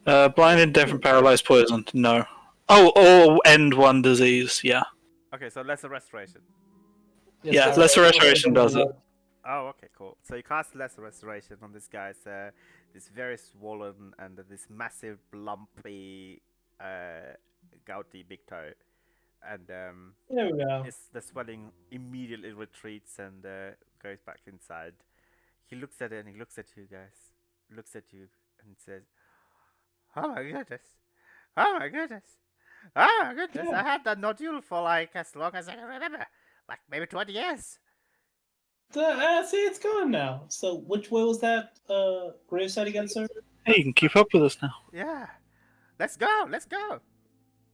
Blinded, deaf, and paralyzed poison. No. Oh, or end one disease. Yeah. Okay, so lesser restoration. Yeah, lesser restoration does it. Oh, okay, cool. So you cast lesser restoration on this guy's this very swollen and this massive lumpy gouty big toe, and There we go. the swelling immediately retreats and goes back inside. He looks at it and he looks at you guys, looks at you and says, "Oh my goodness! Oh my goodness! Oh my goodness! Yeah. I had that nodule for like as long as I can remember, like maybe 20 years." See, it's gone now. So, which way was that gravesite again, sir? Hey, you can keep up with us now. Yeah, let's go, let's go.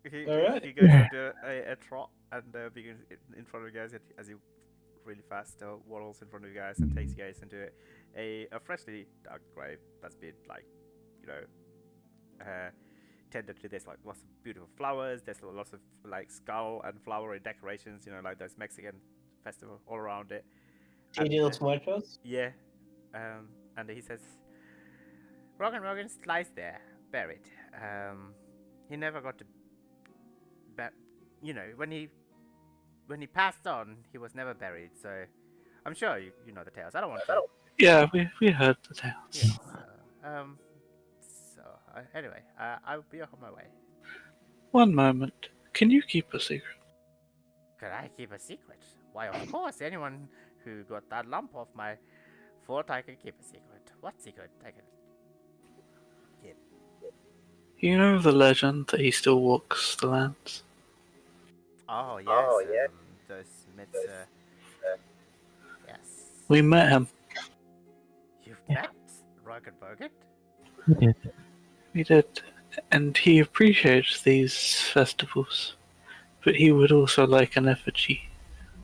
Alright. He goes into a trot and begins in front of you guys as he really fast waddles in front of you guys and takes you guys into a freshly dug grave that's been like, you know, tended to. There's like lots of beautiful flowers. There's lots of like skull and flowery decorations. You know, like those Mexican festival all around it. Dia de los Muertos? Yeah. And he says, Rogan lies there, buried. He never got to. You know, when he passed on, he was never buried. So, I'm sure you know the tales. I don't want to. Yeah, we heard the tales. Yeah. Anyway, I'll be on my way. One moment. Can you keep a secret? Could I keep a secret? Why, of course. Anyone who got that lump off my foot, I can keep a secret. What secret? I can keep. You know the legend that he still walks the lands? Oh yes. Those myths. Yes. We met him. You've met Rogan? We did. And he appreciates these festivals. But he would also like an effigy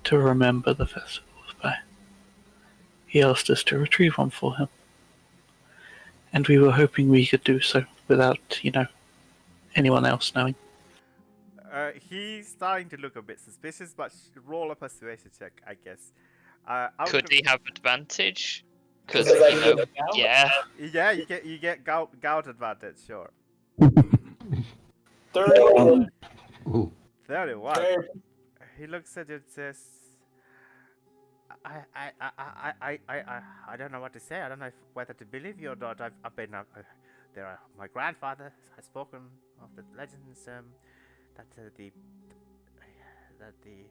to remember the festivals by. He asked us to retrieve one for him. And we were hoping we could do so without, anyone else knowing. He's starting to look a bit suspicious, but roll a persuasion check, I guess. Could he have advantage? Because Is that good? yeah. Yeah, you get gout advantage, sure. 31. Ooh. 31. Very- He looks at you and says, I don't know what to say. I don't know whether to believe you or not. I've been my grandfather has spoken of the legends that the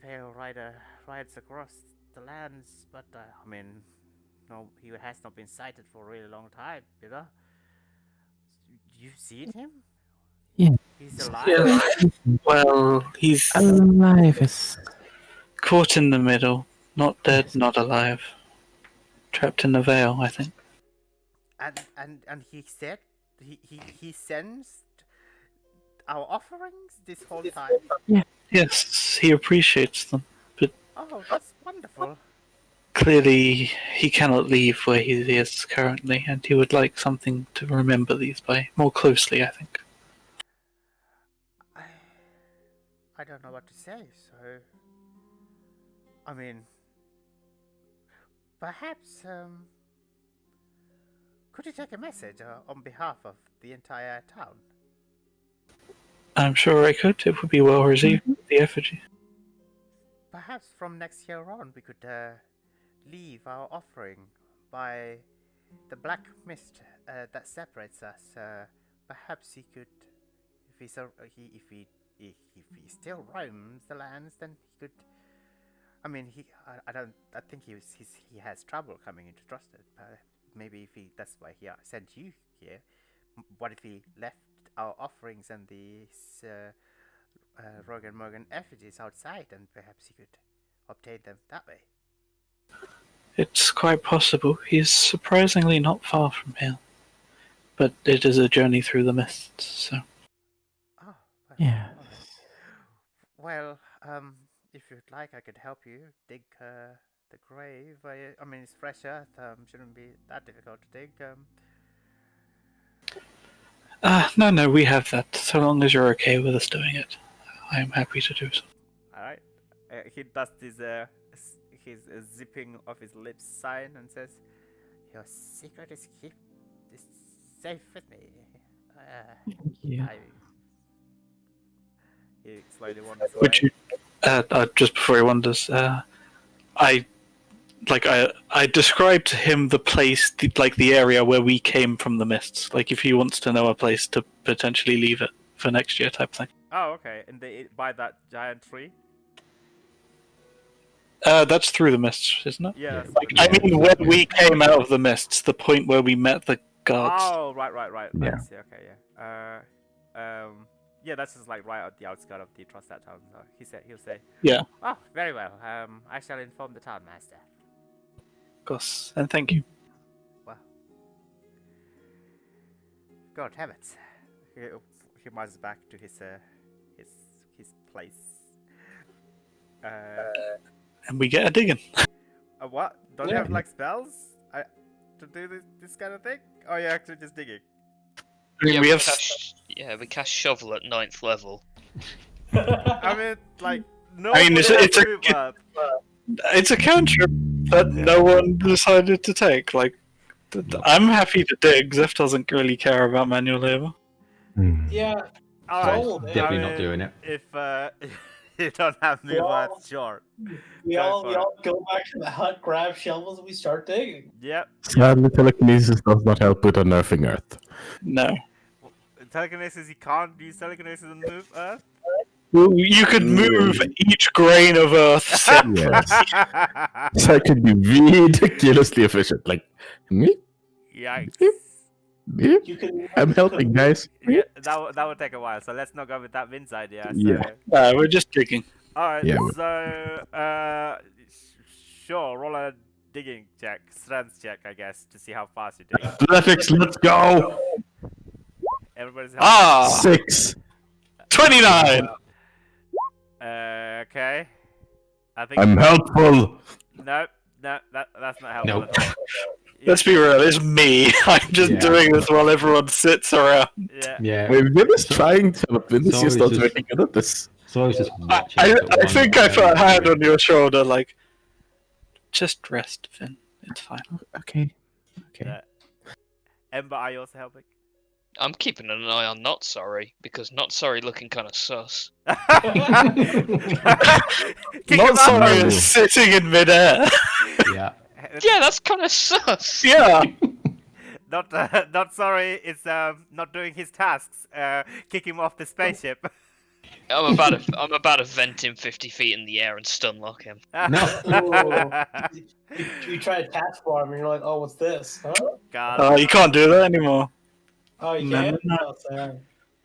Pale Rider rides across the lands, but I mean, no, he has not been sighted for a really long time. You know, you've seen him. Yeah. He's alive. Yeah. Well, he's Alive is caught in the middle. Not dead, not alive. Trapped in the veil, I think. And he said he sensed our offerings this whole time. Yes, he appreciates them. Oh, that's wonderful. Clearly, he cannot leave where he is currently, and he would like something to remember these by more closely, I think. I don't know what to say, so I mean, perhaps could you take a message on behalf of the entire town? I'm sure I could. It would be well received with the effigy. perhaps from next year on we could leave our offering by the black mist that separates us. Perhaps he could, if he still roams the lands, then he could. I mean, I don't. I think he has trouble coming into Trusted. Maybe that's why he sent you here. What if he left our offerings and these Rogan Morgan effigies outside, and perhaps he could obtain them that way? It's quite possible. He's surprisingly not far from here. But it is a journey through the mists, so... Oh, well, Yeah. all right. Well, if you'd like, I could help you dig the grave. I mean, it's fresh earth. Shouldn't be that difficult to dig. No, we have that. So long as you're okay with us doing it, I am happy to do so. All right. He does his zipping of his lips sign and says, "Your secret is safe with me." Yeah. He slowly wanders away. Would you... just before he wanders, I described to him the place, the area where we came from the mists. Like, if he wants to know a place to potentially leave it for next year type thing. Oh, okay. And by that giant tree? That's through the mists, isn't it? Yeah. I mean, when we came out of the mists, the point where we met the guards. Oh, right. Yeah. I see. Okay, yeah. Yeah, that's just like right at the outskirts of the Trostad town. So he'll say, Yeah. "Oh, very well. I shall inform the town master." Of course, and thank you. Well, God damn it. He marches back to his place. And we get a digging. What? Don't you have like spells to do this kind of thing? Oh, you're actually just digging. I mean, Yeah, we have... we cast shovel at 9th level. I mean, like, no. I mean, it's a cantrip that no one decided to take. Like, I'm happy to dig. Zeph doesn't really care about manual labor. Yeah. Alright, Definitely not doing it. If you don't have move Well, sure. We Go all for it. go back to the hut, grab shovels, and we start digging. Yep. Sadly, telekinesis does not help with unearthing Earth. No. Telekinesis, you can't use telekinesis and move Earth? You could move each grain of earth separately. Yes. So I could be ridiculously efficient. Like, me? Yikes. Me? You can. I'm helping, guys. Yeah, that would take a while, so let's not go with that Vince idea. So. Yeah. No, we're just digging. Alright, Yeah. so, sure, roll a digging check, strength check, I guess, to see how fast you dig. Athletics, let's go! Everybody's 6. 29! Okay. I think. I'm helpful. No, that's not helpful Nope. at all. Let's be real, it's me. I'm just Yeah. doing this while everyone sits around. Yeah. Yeah. Wait, Vin is trying to, but Vin is Sorry, just not just- very good at this. So I was just I watching. think I put a hand on your shoulder, like, just rest, Finn. It's fine. Okay. Okay. Yeah. Ember, are you also helping? I'm keeping an eye on Not Sorry, because Not Sorry looking kind of sus. Kick Not him out. sorry, it's sitting in midair. Yeah. Yeah, that's kind of sus. Yeah. Not sorry. It's not doing his tasks. Kick him off the spaceship. I'm about to vent him 50 feet in the air and stun lock him. You try to task farm, and you're like, "Oh, what's this?" Huh? God. You can't do that anymore. Oh, you No, can't. no. Oh, sorry.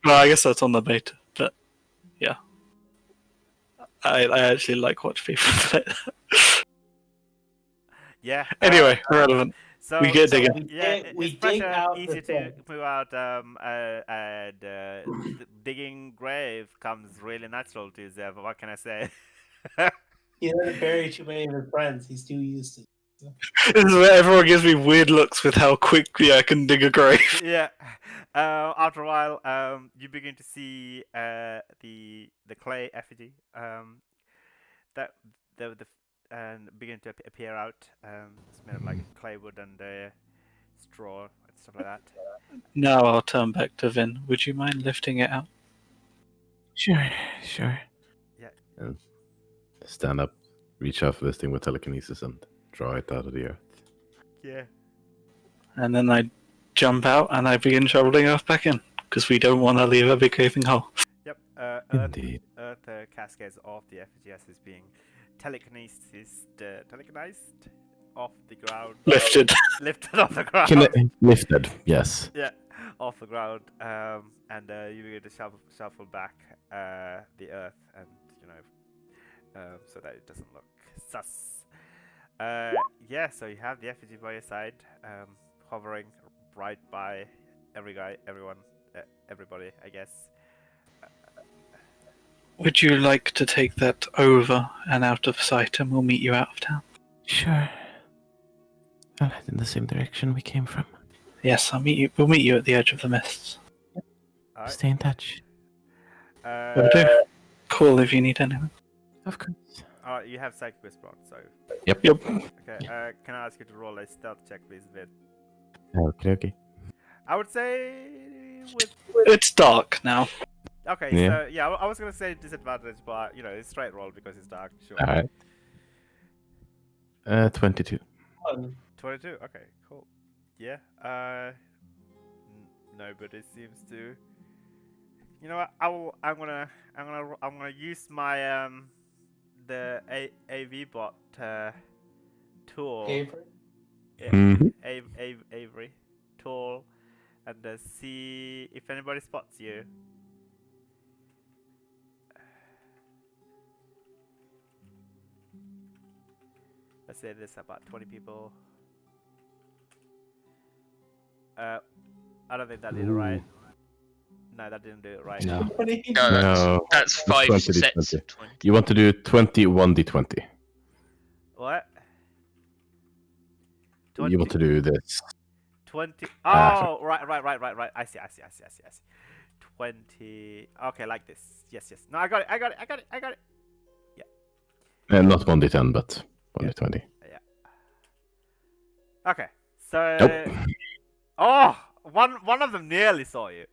Well, I guess that's on the beta, but yeah. I actually like watching people play that. Yeah. Anyway, irrelevant. So We get So digging. we it's dig pressure, out easy the to thing. move out. Digging grave comes really natural to Zev. What can I say? He doesn't bury too many of his friends. He's too used to. This is where everyone gives me weird looks with how quickly I can dig a grave. Yeah. After a while, you begin to see the clay effigy that the and begin to appear out. It's made of like clay wood and straw and stuff like that. Now I'll turn back to Vin. Would you mind lifting it out? Sure. Sure. Yeah. stand up, reach out for this thing with telekinesis, and draw it out of the earth. Yeah. And then I jump out and I begin shoveling earth back in because we don't want to leave a big gaping hole. Yep. Indeed. Earth cascades off the effigy as it's being telekinesed off the ground. Lifted. Lifted off the ground. Lifted, yes. Yeah, off the ground. And you begin to shuffle back the earth, and so that it doesn't look sus. Yeah. So you have the effigy by your side, hovering right by everybody, I guess. Would you like to take that over and out of sight, and we'll meet you out of town? Sure. I'll head in the same direction we came from. Yes, I'll meet you. We'll meet you at the edge of the mists. Alright. Stay in touch. Will do. Call if you need anything. Of course. You have Psychic Whisper on, so. Yep. Okay, can I ask you to roll a stealth check, please, Vid? Okay. I would say with. It's dark now. Okay, Yeah. so yeah, I was gonna say disadvantage, but it's straight roll because it's dark. Sure. Alright. 22. 22. Okay, cool. Yeah. Nobody seems to. You know what? I'm gonna use my the AV bot tool. Avery? Yeah, Mhm. Avery tool, and see if anybody spots you. Let's say there's about 20 people. I don't think that did it right. No, that didn't do it right. No. What do you No, No. that's 5 20 sets d20. of 20. You want to do 21d20. What? You want to do this. 20. Ah, Oh, right. I see. 20. Okay, like this. Yes. No, I got it. Not 1d10, but 1d20. Okay, so. Nope. Oh, one of them nearly saw you.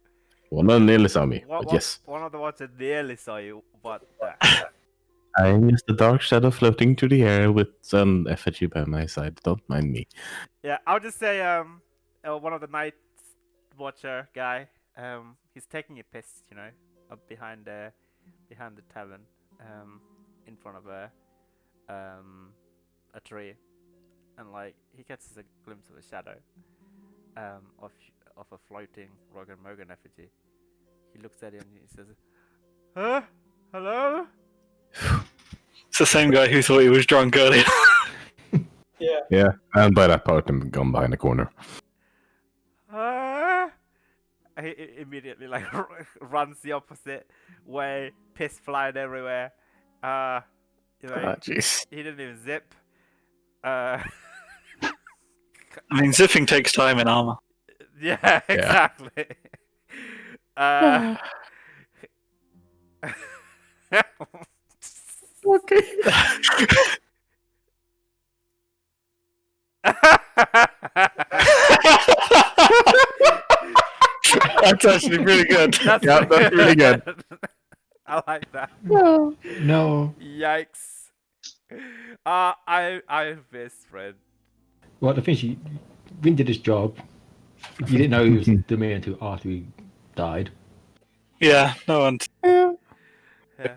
One of them nearly saw me, but yes. One of the watchers nearly saw you, but. I am just a dark shadow floating through the air with an effigy by my side. Don't mind me. Yeah, I'll just say one of the night watcher guy, he's taking a piss, up behind the tavern, in front of a tree, and like he gets a glimpse of a shadow, of a floating Rogan Mogan effigy. He looks at him and he says, "Huh? Hello?" It's the same guy who thought he was drunk earlier. Yeah. Yeah, and by that part, I'm gone behind the corner. He immediately like runs the opposite way, piss flying everywhere. Jeez. He didn't even zip. I mean, zipping takes time in armor. Yeah, exactly. Okay. That's actually really good. That's really good. I like that. No. Yikes. I best friend. Well, the thing is, Vin did his job. You didn't know he was the man until after he died. Yeah, no one. Yeah.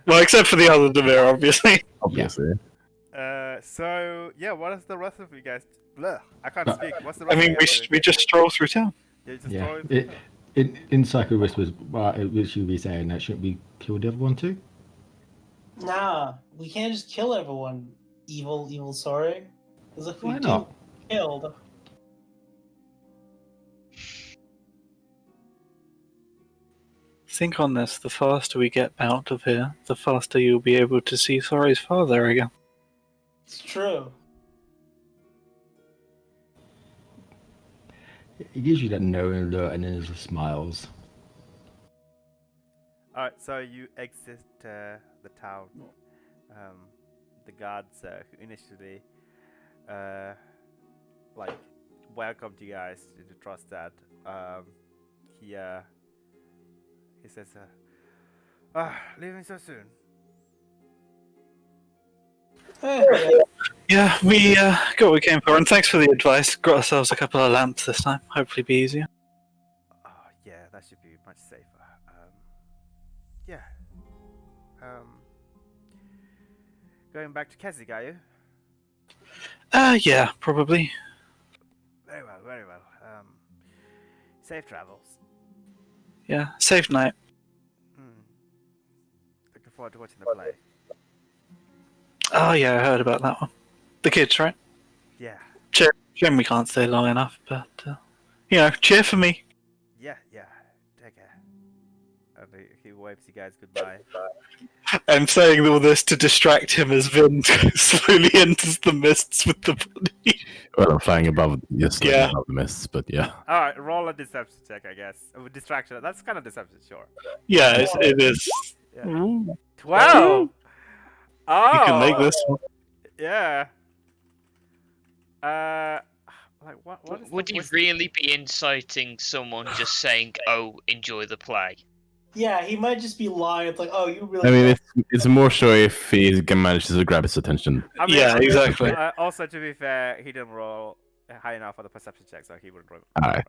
Well, except for the other Demir, obviously. Obviously. So yeah, what is the rest of you guys? Blech, I can't But- speak. What's the I rest? mean, of you guys doing? we just stroll through town. Yeah, just Yeah. throw it- In Psycho Whispers, we should be saying that shouldn't we kill the other one too? Nah, we can't just kill everyone. Evil, sorry. Because if we Why do not? killed, Think on this. The faster we get out of here, the faster you'll be able to see Sorry's father again. it's true. It gives you that knowing alert, and then there's the smiles. Alright, so you exit the town. The guards who initially like welcomed you guys to the Trostad. He says, leaving so soon. Yeah. Yeah, we got what we came for, and thanks for the advice. Got ourselves a couple of lamps this time. Hopefully, be easier. Oh, yeah, that should be much safer. Yeah. Going back to Keswick, are you? Yeah, probably. Very well, very well. Safe travels. Yeah, safe night. Looking forward to watching the play. Oh yeah, I heard about that one. The kids, right? Yeah. Shame we can't stay long enough, but cheer for me. Yeah. Take care. And he waves you guys goodbye. I'm saying all this to distract him as Vin slowly enters the mists with the body. Well, I'm flying above, just like Yeah. above the mists, but yeah. All right, roll a deception check, I guess. Distraction. That's kind of deception, sure. Yeah, it is. Yeah. Ooh, 12. Oh. you can make this one. Yeah. Like what is Would the he wisdom? really be inciting someone just saying, "Oh, enjoy the play"? Yeah, he might just be lying. It's like, oh, you really. I mean, it's more so if he manages to grab his attention. I mean, Yeah, exactly. Also, to be fair, he didn't roll high enough for the perception check, so he wouldn't roll. Alright.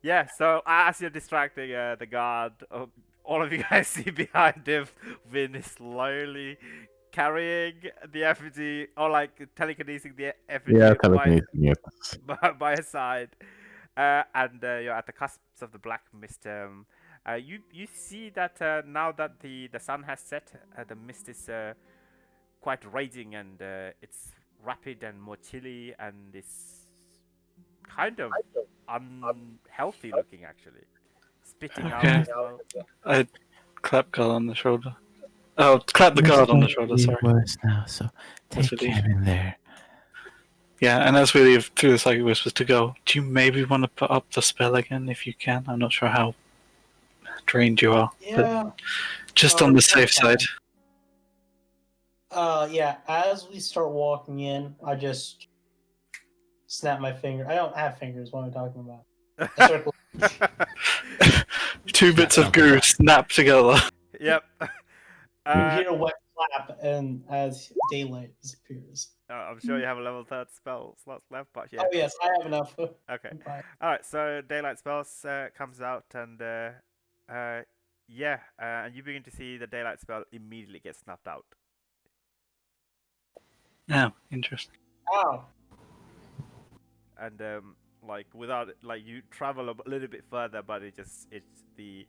Yeah, so as you're distracting the guard, all of you guys see behind him, Vin is slowly carrying the effigy, or like telekinesing the effigy Yeah, telekinesis. Yes. by his side. And you're at the cusps of the black mist. You see that now that the sun has set, the mist is quite raging, and it's rapid and more chilly, and it's kind of unhealthy looking actually. Spitting out Okay. as well. I clap guard on the shoulder. Oh, clap the guard on the shoulder. Sorry. Worse now, so That's take what he- care in there. Yeah, and as we leave through the psychic whispers to go, do you maybe want to put up the spell again if you can? I'm not sure how drained you are, but Yeah. just on the safe side. Yeah. As we start walking in, I just snap my finger. I don't have fingers. What am I talking about? I circle. Two bits of goo snap together. Yep. You hear a wet clap, and as daylight disappears. I'm sure you have a level 3rd spell slots left, but yeah. Oh yes, I have enough. Okay. Bye. All right. So daylight spells comes out, and and you begin to see the daylight spell immediately get snuffed out. Yeah, interesting. Ow. And like without like you travel a little bit further, but it's the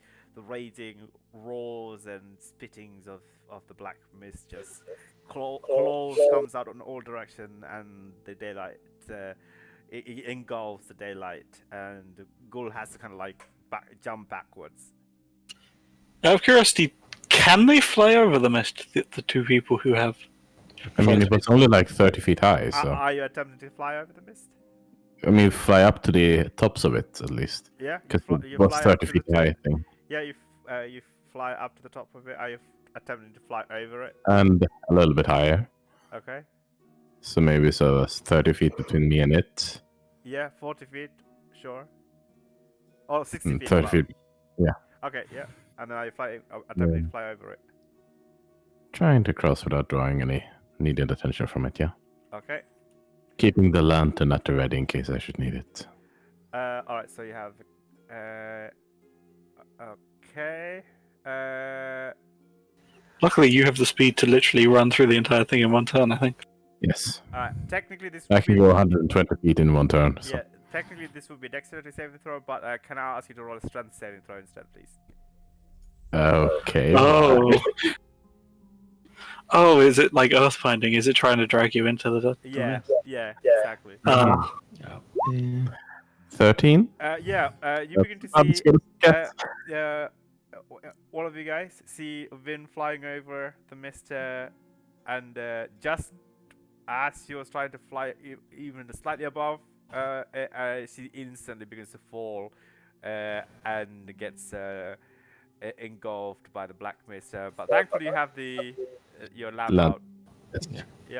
raging roars and spittings of the black mist just claws comes out in all direction, and the daylight it engulfs the daylight, and Gul has to kind of like jump backwards. Out of curiosity, can they fly over the mist? The two people who have. I mean, it was only like 30 feet high, so... Are you attempting to fly over the mist? I mean, fly up to the tops of it, at least. Yeah. Because you it was fly up 30 to feet the high, I top. think. Yeah, you fly up to the top of it. Are you attempting to fly over it? And a little bit higher. Okay. So maybe so that's 30 feet between me and it. Yeah, 40 feet, sure. Oh, 60 feet. 30 above. feet. Okay, yeah. And then are you attempting to fly over it? Trying to cross without drawing any needed attention from it, yeah. Okay. Keeping the lantern at the ready in case I should need it. Alright, so you have... okay. Luckily, you have the speed to literally run through the entire thing in one turn, I think. Yes. Technically this I would can be... go 120 feet in one turn. So. Yeah, technically this would be a dexterity saving throw, but can I ask you to roll a strength saving throw instead, please? Okay. Oh. Oh, is it like Earthbinding? Is it trying to drag you into the... Yeah, exactly. Ah. 13? You begin to I'm see... scared. all of you guys see Vin flying over the mist, and just as she was trying to fly even slightly above, she instantly begins to fall and gets engulfed by the black mist. But thankfully, you have your lamp out.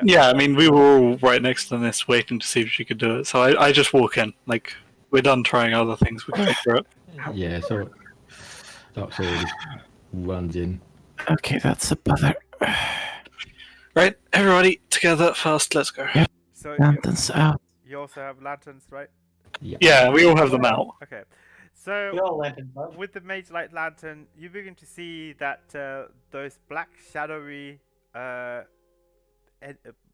Yeah, I mean, we were all right next to this waiting to see if she could do it. So I just walk in. Like, we're done trying other things. We can figure it. Yeah, so Dark Soul just runs in. Okay, that's a bother. Right, everybody together fast. Let's go. Yeah. So Lanterns out. you also have lanterns, right? Yeah, we all have them out. Okay. So We all landed. Huh? with the mage light lantern, you begin to see that those black shadowy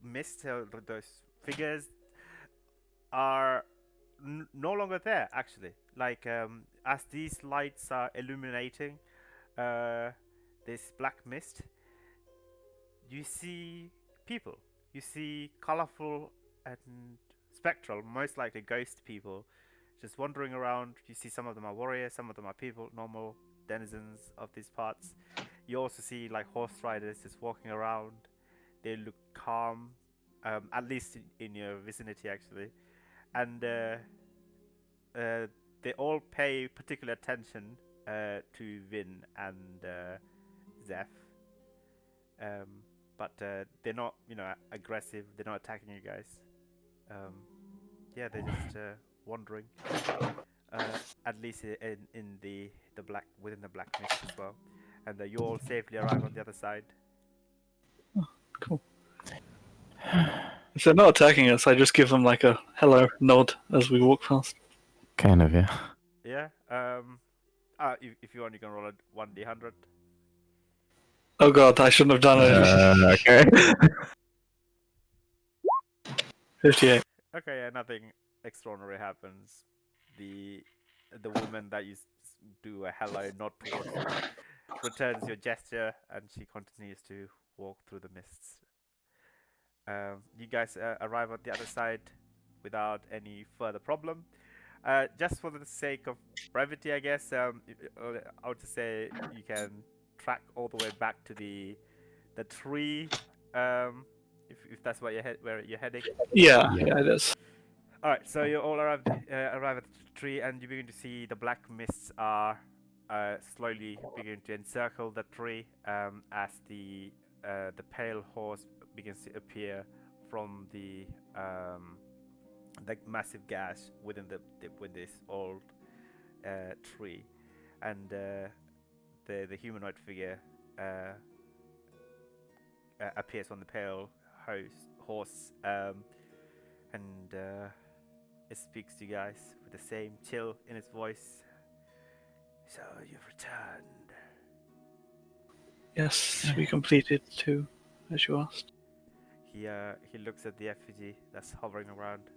mist, those figures are no longer there. Actually, like as these lights are illuminating this black mist, you see people. You see colorful and spectral, most likely ghost people, just wandering around. You see some of them are warriors, some of them are people, normal denizens of these parts. You also see like horse riders just walking around. They look calm, at least in your vicinity actually, and they all pay particular attention to Vin and Zeph. But they're not, aggressive. They're not attacking you guys. Yeah, they're just wandering. At least in the black within the black mist as well, and you all safely arrive on the other side. Cool. If they're not attacking us, I just give them like a hello nod as we walk past. Kind of, yeah. Yeah. If you want, you can roll a 1d100. Oh god, I shouldn't have done it. Okay. 58. Okay, yeah, nothing extraordinary happens. The woman that you do a hello nod towards you returns your gesture, and she continues to walk through the mists. You guys arrive at the other side without any further problem. Just for the sake of brevity, I guess, I would just say you can track all the way back to the tree, if that's where you're heading. Yeah, it is. All right, so you all arrive at the tree, and you begin to see the black mists are slowly begin to encircle the tree as the pale horse begins to appear from the massive gash within this old tree, and the humanoid figure appears on the pale horse, and it speaks to you guys with the same chill in its voice. So you've returned. Yes, we completed too, as you asked. He looks at the effigy that's hovering around.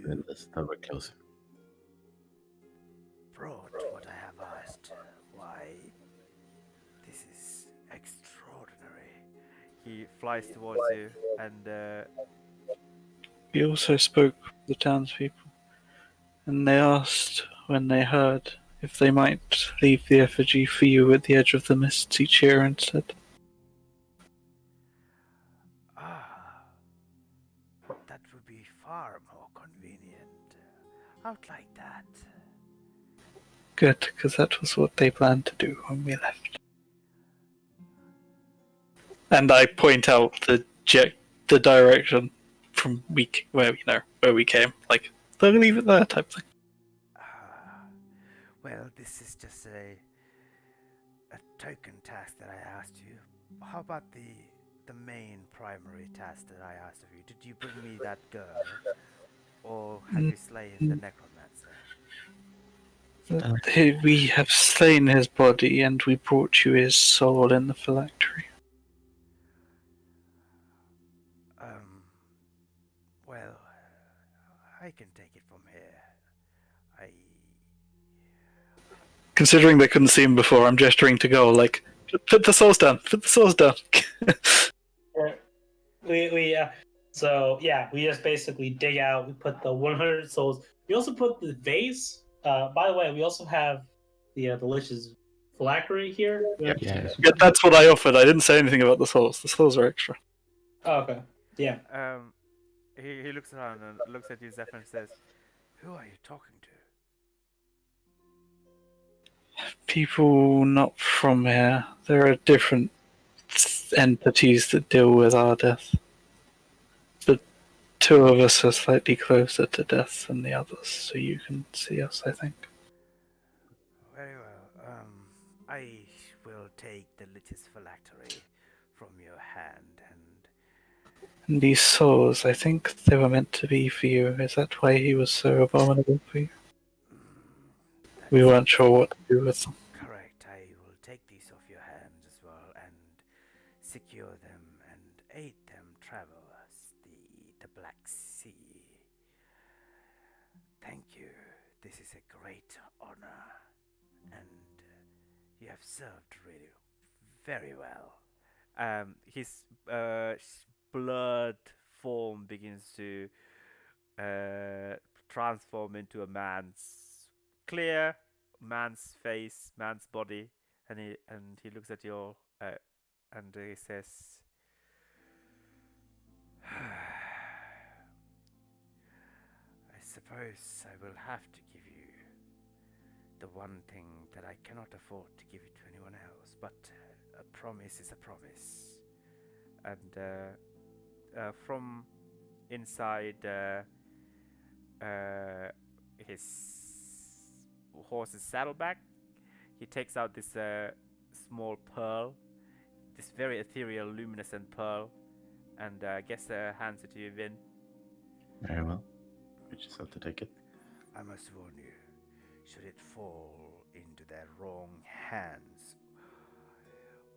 Then You let's have a closer. brought what I have asked. Why? This is extraordinary. He flies towards you, and We also spoke with the townspeople, and they asked when they heard if they might leave the effigy for you at the edge of the mists each year instead. that would be far more convenient. I would like that. Good, because that was what they planned to do when we left. And I point out the direction from where we came, like they'll leave it there type thing. Well, this is just a token task that I asked you. How about the main primary task that I asked of you? Did you bring me that girl, or have you slain the necromancer? We have slain his body, and we brought you his soul in the phylactery. Well, I can take it from here. Considering they couldn't see him before, I'm gesturing to go, like, put the souls down, put the souls down. So yeah, we just basically dig out. We put the 100 souls. We also put the vase. By the way, we also have the Lich's phylactery here. Yes. Yeah, that's what I offered. I didn't say anything about the souls. The souls are extra. Oh, okay. Yeah. He looks around and looks at you, Zeph, and says, "Who are you talking to?" People not from here. There are different entities that deal with our death. The two of us are slightly closer to death than the others, so you can see us, I think. Very well. I will take the Lich's phylactery from your hand, and And these souls, I think they were meant to be for you. Is that why he was so abominable for you? that We is weren't sure what to do with them. correct. I will take these off your hands as well and secure them and aid them traverse the Black Sea. Thank you. This is a great honor, and you have served really very well. His blurred form begins to uh, transform into a man's clear man's face, man's body, and he looks at you and he says, "I suppose I will have to give you the one thing that I cannot afford to give it to anyone else, but a promise is a promise." And from inside his horse's saddlebag, he takes out this small pearl, this very ethereal, luminescent pearl, and I guess hands it to you, Vin. Very well. We just have to take it. I must warn you, should it fall into their wrong hands,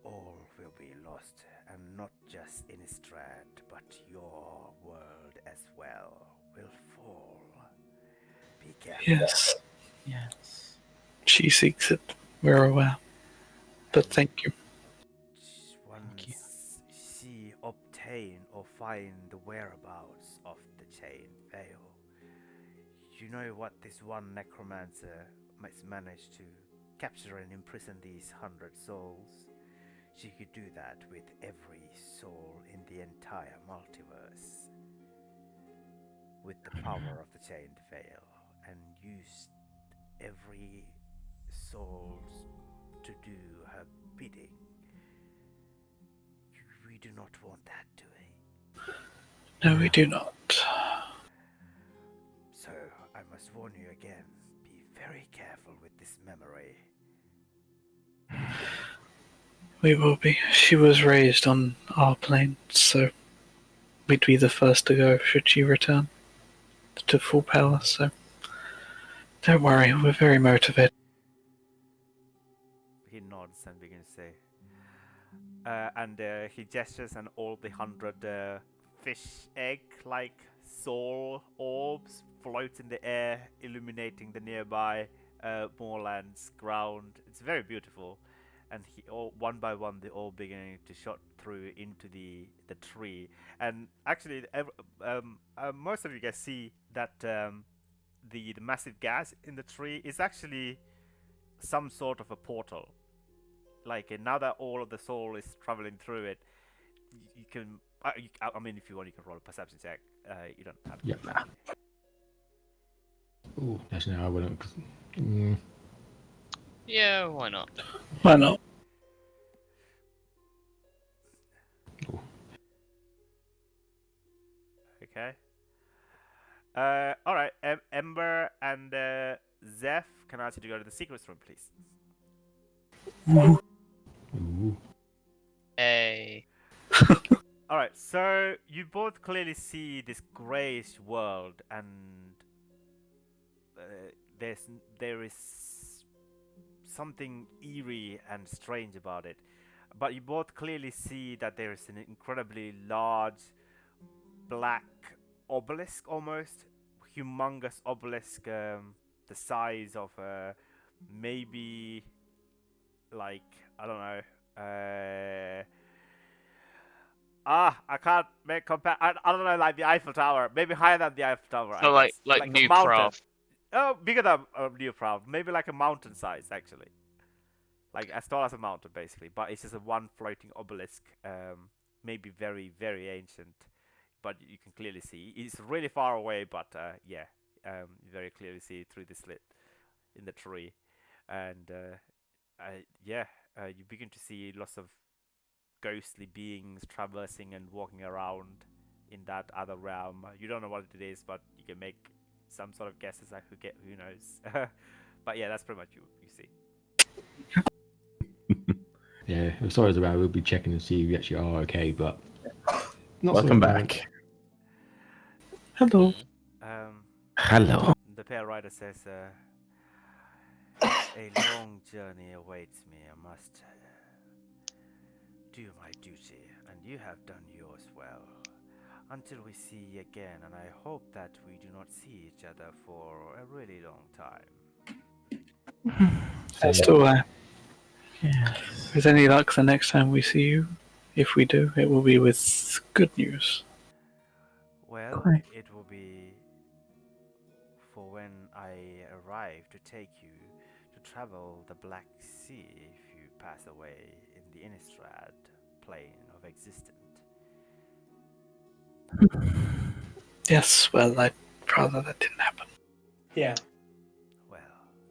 all will be lost, and not just Innistrad, but your world as well will fall. Be careful. Yes, Yes. she seeks it. We're aware. But thank you. Once she obtain or find the whereabouts of the chained veil, you know what this one necromancer must manage to capture and imprison these 100 souls. She could do that with every soul in the entire multiverse, with the power of the chained veil, and use every soul to do her bidding. We do not want that, do we? No, we do not. So, I must warn you again, be very careful with this memory. We will be. She was raised on our plane, so we'd be the first to go should she return to full power, so don't worry, we're very motivated. He nods and begins to say, and he gestures, and all the 100 fish egg-like soul orbs float in the air, illuminating the nearby moorlands ground. It's very beautiful, and all one by one they all beginning to shot through into the tree. And actually, most of you guys see that the massive gas in the tree is actually some sort of a portal. Like now that all of the soul is traveling through it, you can. I mean, if you want, you can roll a perception check. You don't have to. Yeah. Ooh, actually, no, I wouldn't. Yeah, why not? Why not? Okay. All right. Ember and Zeph, can I ask you to go to the secrets room, please? Ooh. Hey. All right. So you both clearly see this grayish world, and there is something eerie and strange about it. But you both clearly see that there is an incredibly large black obelisk, almost humongous obelisk, the size of maybe like I don't know. I can't make compare. I don't know, like the Eiffel Tower, maybe higher than the Eiffel Tower. So I guess. like a new mountain. craft. Oh, bigger than New Proud. Maybe like a mountain size, actually. Like as tall as a mountain, basically. But it's just a one floating obelisk. Maybe very, very ancient. But you can clearly see. It's really far away, but yeah. You very clearly see it through the slit in the tree. And yeah, you begin to see lots of ghostly beings traversing and walking around in that other realm. You don't know what it is, but you can make some sort of guesses at who knows. But yeah, that's pretty much you see. Yeah, if Saw's around, we'll be checking to see if you actually are okay, but not Welcome so around. back. Hello. Hello. The pair rider says, a long journey awaits me. I must do my duty, and you have done yours well. Until we see again, and I hope that we do not see each other for a really long time. That's still Yes. with any luck, the next time we see you, if we do, it will be with good news. Well, Quite. it will be for when I arrive to take you to travel the Black Sea if you pass away in the Innistrad plane of existence. Yes, well, I'd rather that didn't happen. Yeah. Well,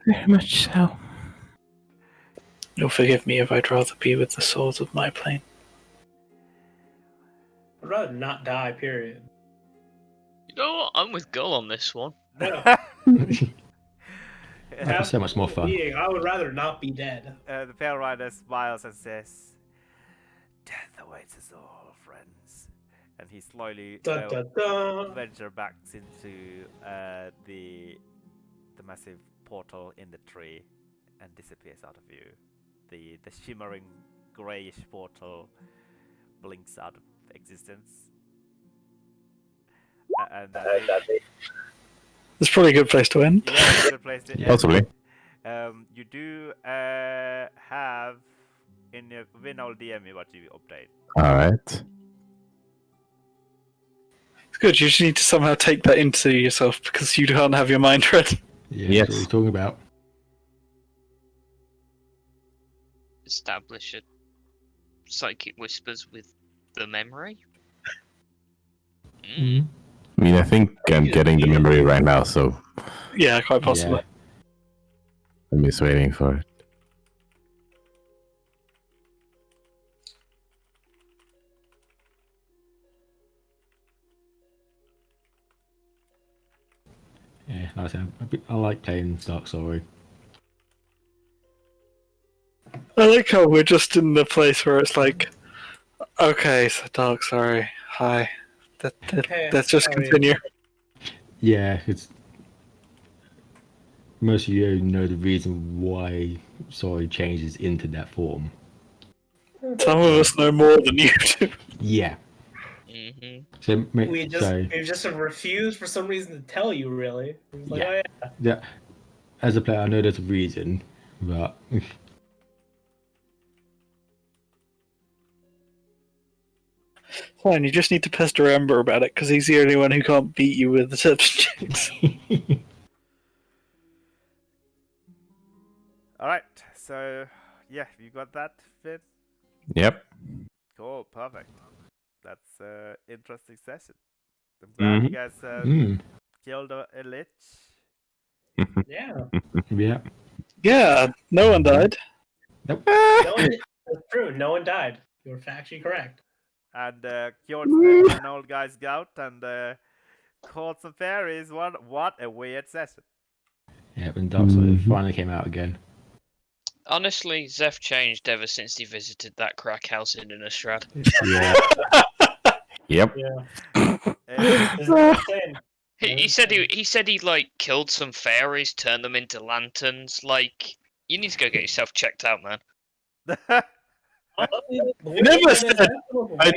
Very much so. You'll forgive me if I'd rather be with the souls of my plane. I'd rather not die, period. You know what? I'm with Gull on this one. Yeah. That's so much more fun. I would rather not be dead. the pale rider smiles and says, "Death awaits us all, friends." And he slowly Dun, dun, dun. venture back into the massive portal in the tree and disappears out of view. The shimmering grayish portal blinks out of existence. And It's probably a good place to end. yeah, it's a good place to end. Possibly. You do have in your win all DM what you update. Alright. It's good, you just need to somehow take that into yourself because you can't have your mind read. Yeah, Yes. that's what we're talking about. Establish a psychic whispers with the memory. Mm. I mean, I think I'm getting the memory right now, so Yeah, quite possibly. I'm just waiting for it. Yeah, like I said, I like playing Dark Story. I like how we're just in the place where it's like, okay, so Dark, sorry, hi. Hey, Let's just how are you? continue. Yeah, it's most of you know the reason why Sorry changes into that form. Some of us know more than you do. Yeah. Mm-hmm. So, We just refused for some reason to tell you, really. It was like, Yeah. oh, yeah. yeah. As a player, I know there's a reason, but Fine, you just need to pester Ember about it because he's the only one who can't beat you with the tips checks. Alright, so yeah, you got that, Finn? Yep. Cool, perfect. That's interesting session. I'm glad you guys killed a lich. Yeah. yeah. Yeah, no one died. No one did. That's true. No one died. You were factually correct. And cured an old guy's gout and caught some fairies. What a weird session. Yeah, when Dark Story finally came out again. Honestly, Zeph changed ever since he visited that crack house in Innistrad. Yeah. Yep. Yeah. Eh, It's insane. He said he like killed some fairies, turned them into lanterns. Like, you need to go get yourself checked out, man. Never said. I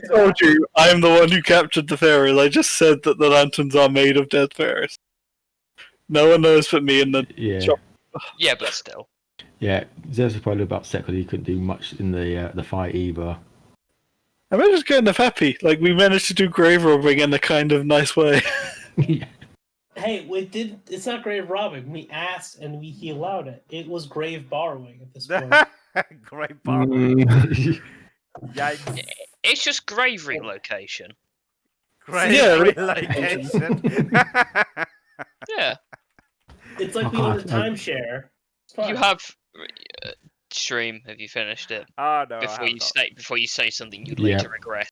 told you I'm the one who captured the fairies. I just said that the lanterns are made of dead fairies. No one knows but me and the Yeah. shop. Yeah, but still. Yeah, Zeus was probably about upset because he couldn't do much in the fight either. I'm just kind of happy. Like, we managed to do grave robbing in a kind of nice way. Yeah. Hey, it's not grave robbing. We asked and he allowed it. It was grave borrowing at this point. Great borrowing. Yikes. It's just grave relocation. Great Yeah, relocation. Yeah. It's like we own a timeshare. It's fine. You have stream. Have you finished it Oh no. before I you have not. say something you'd Yeah. later regret?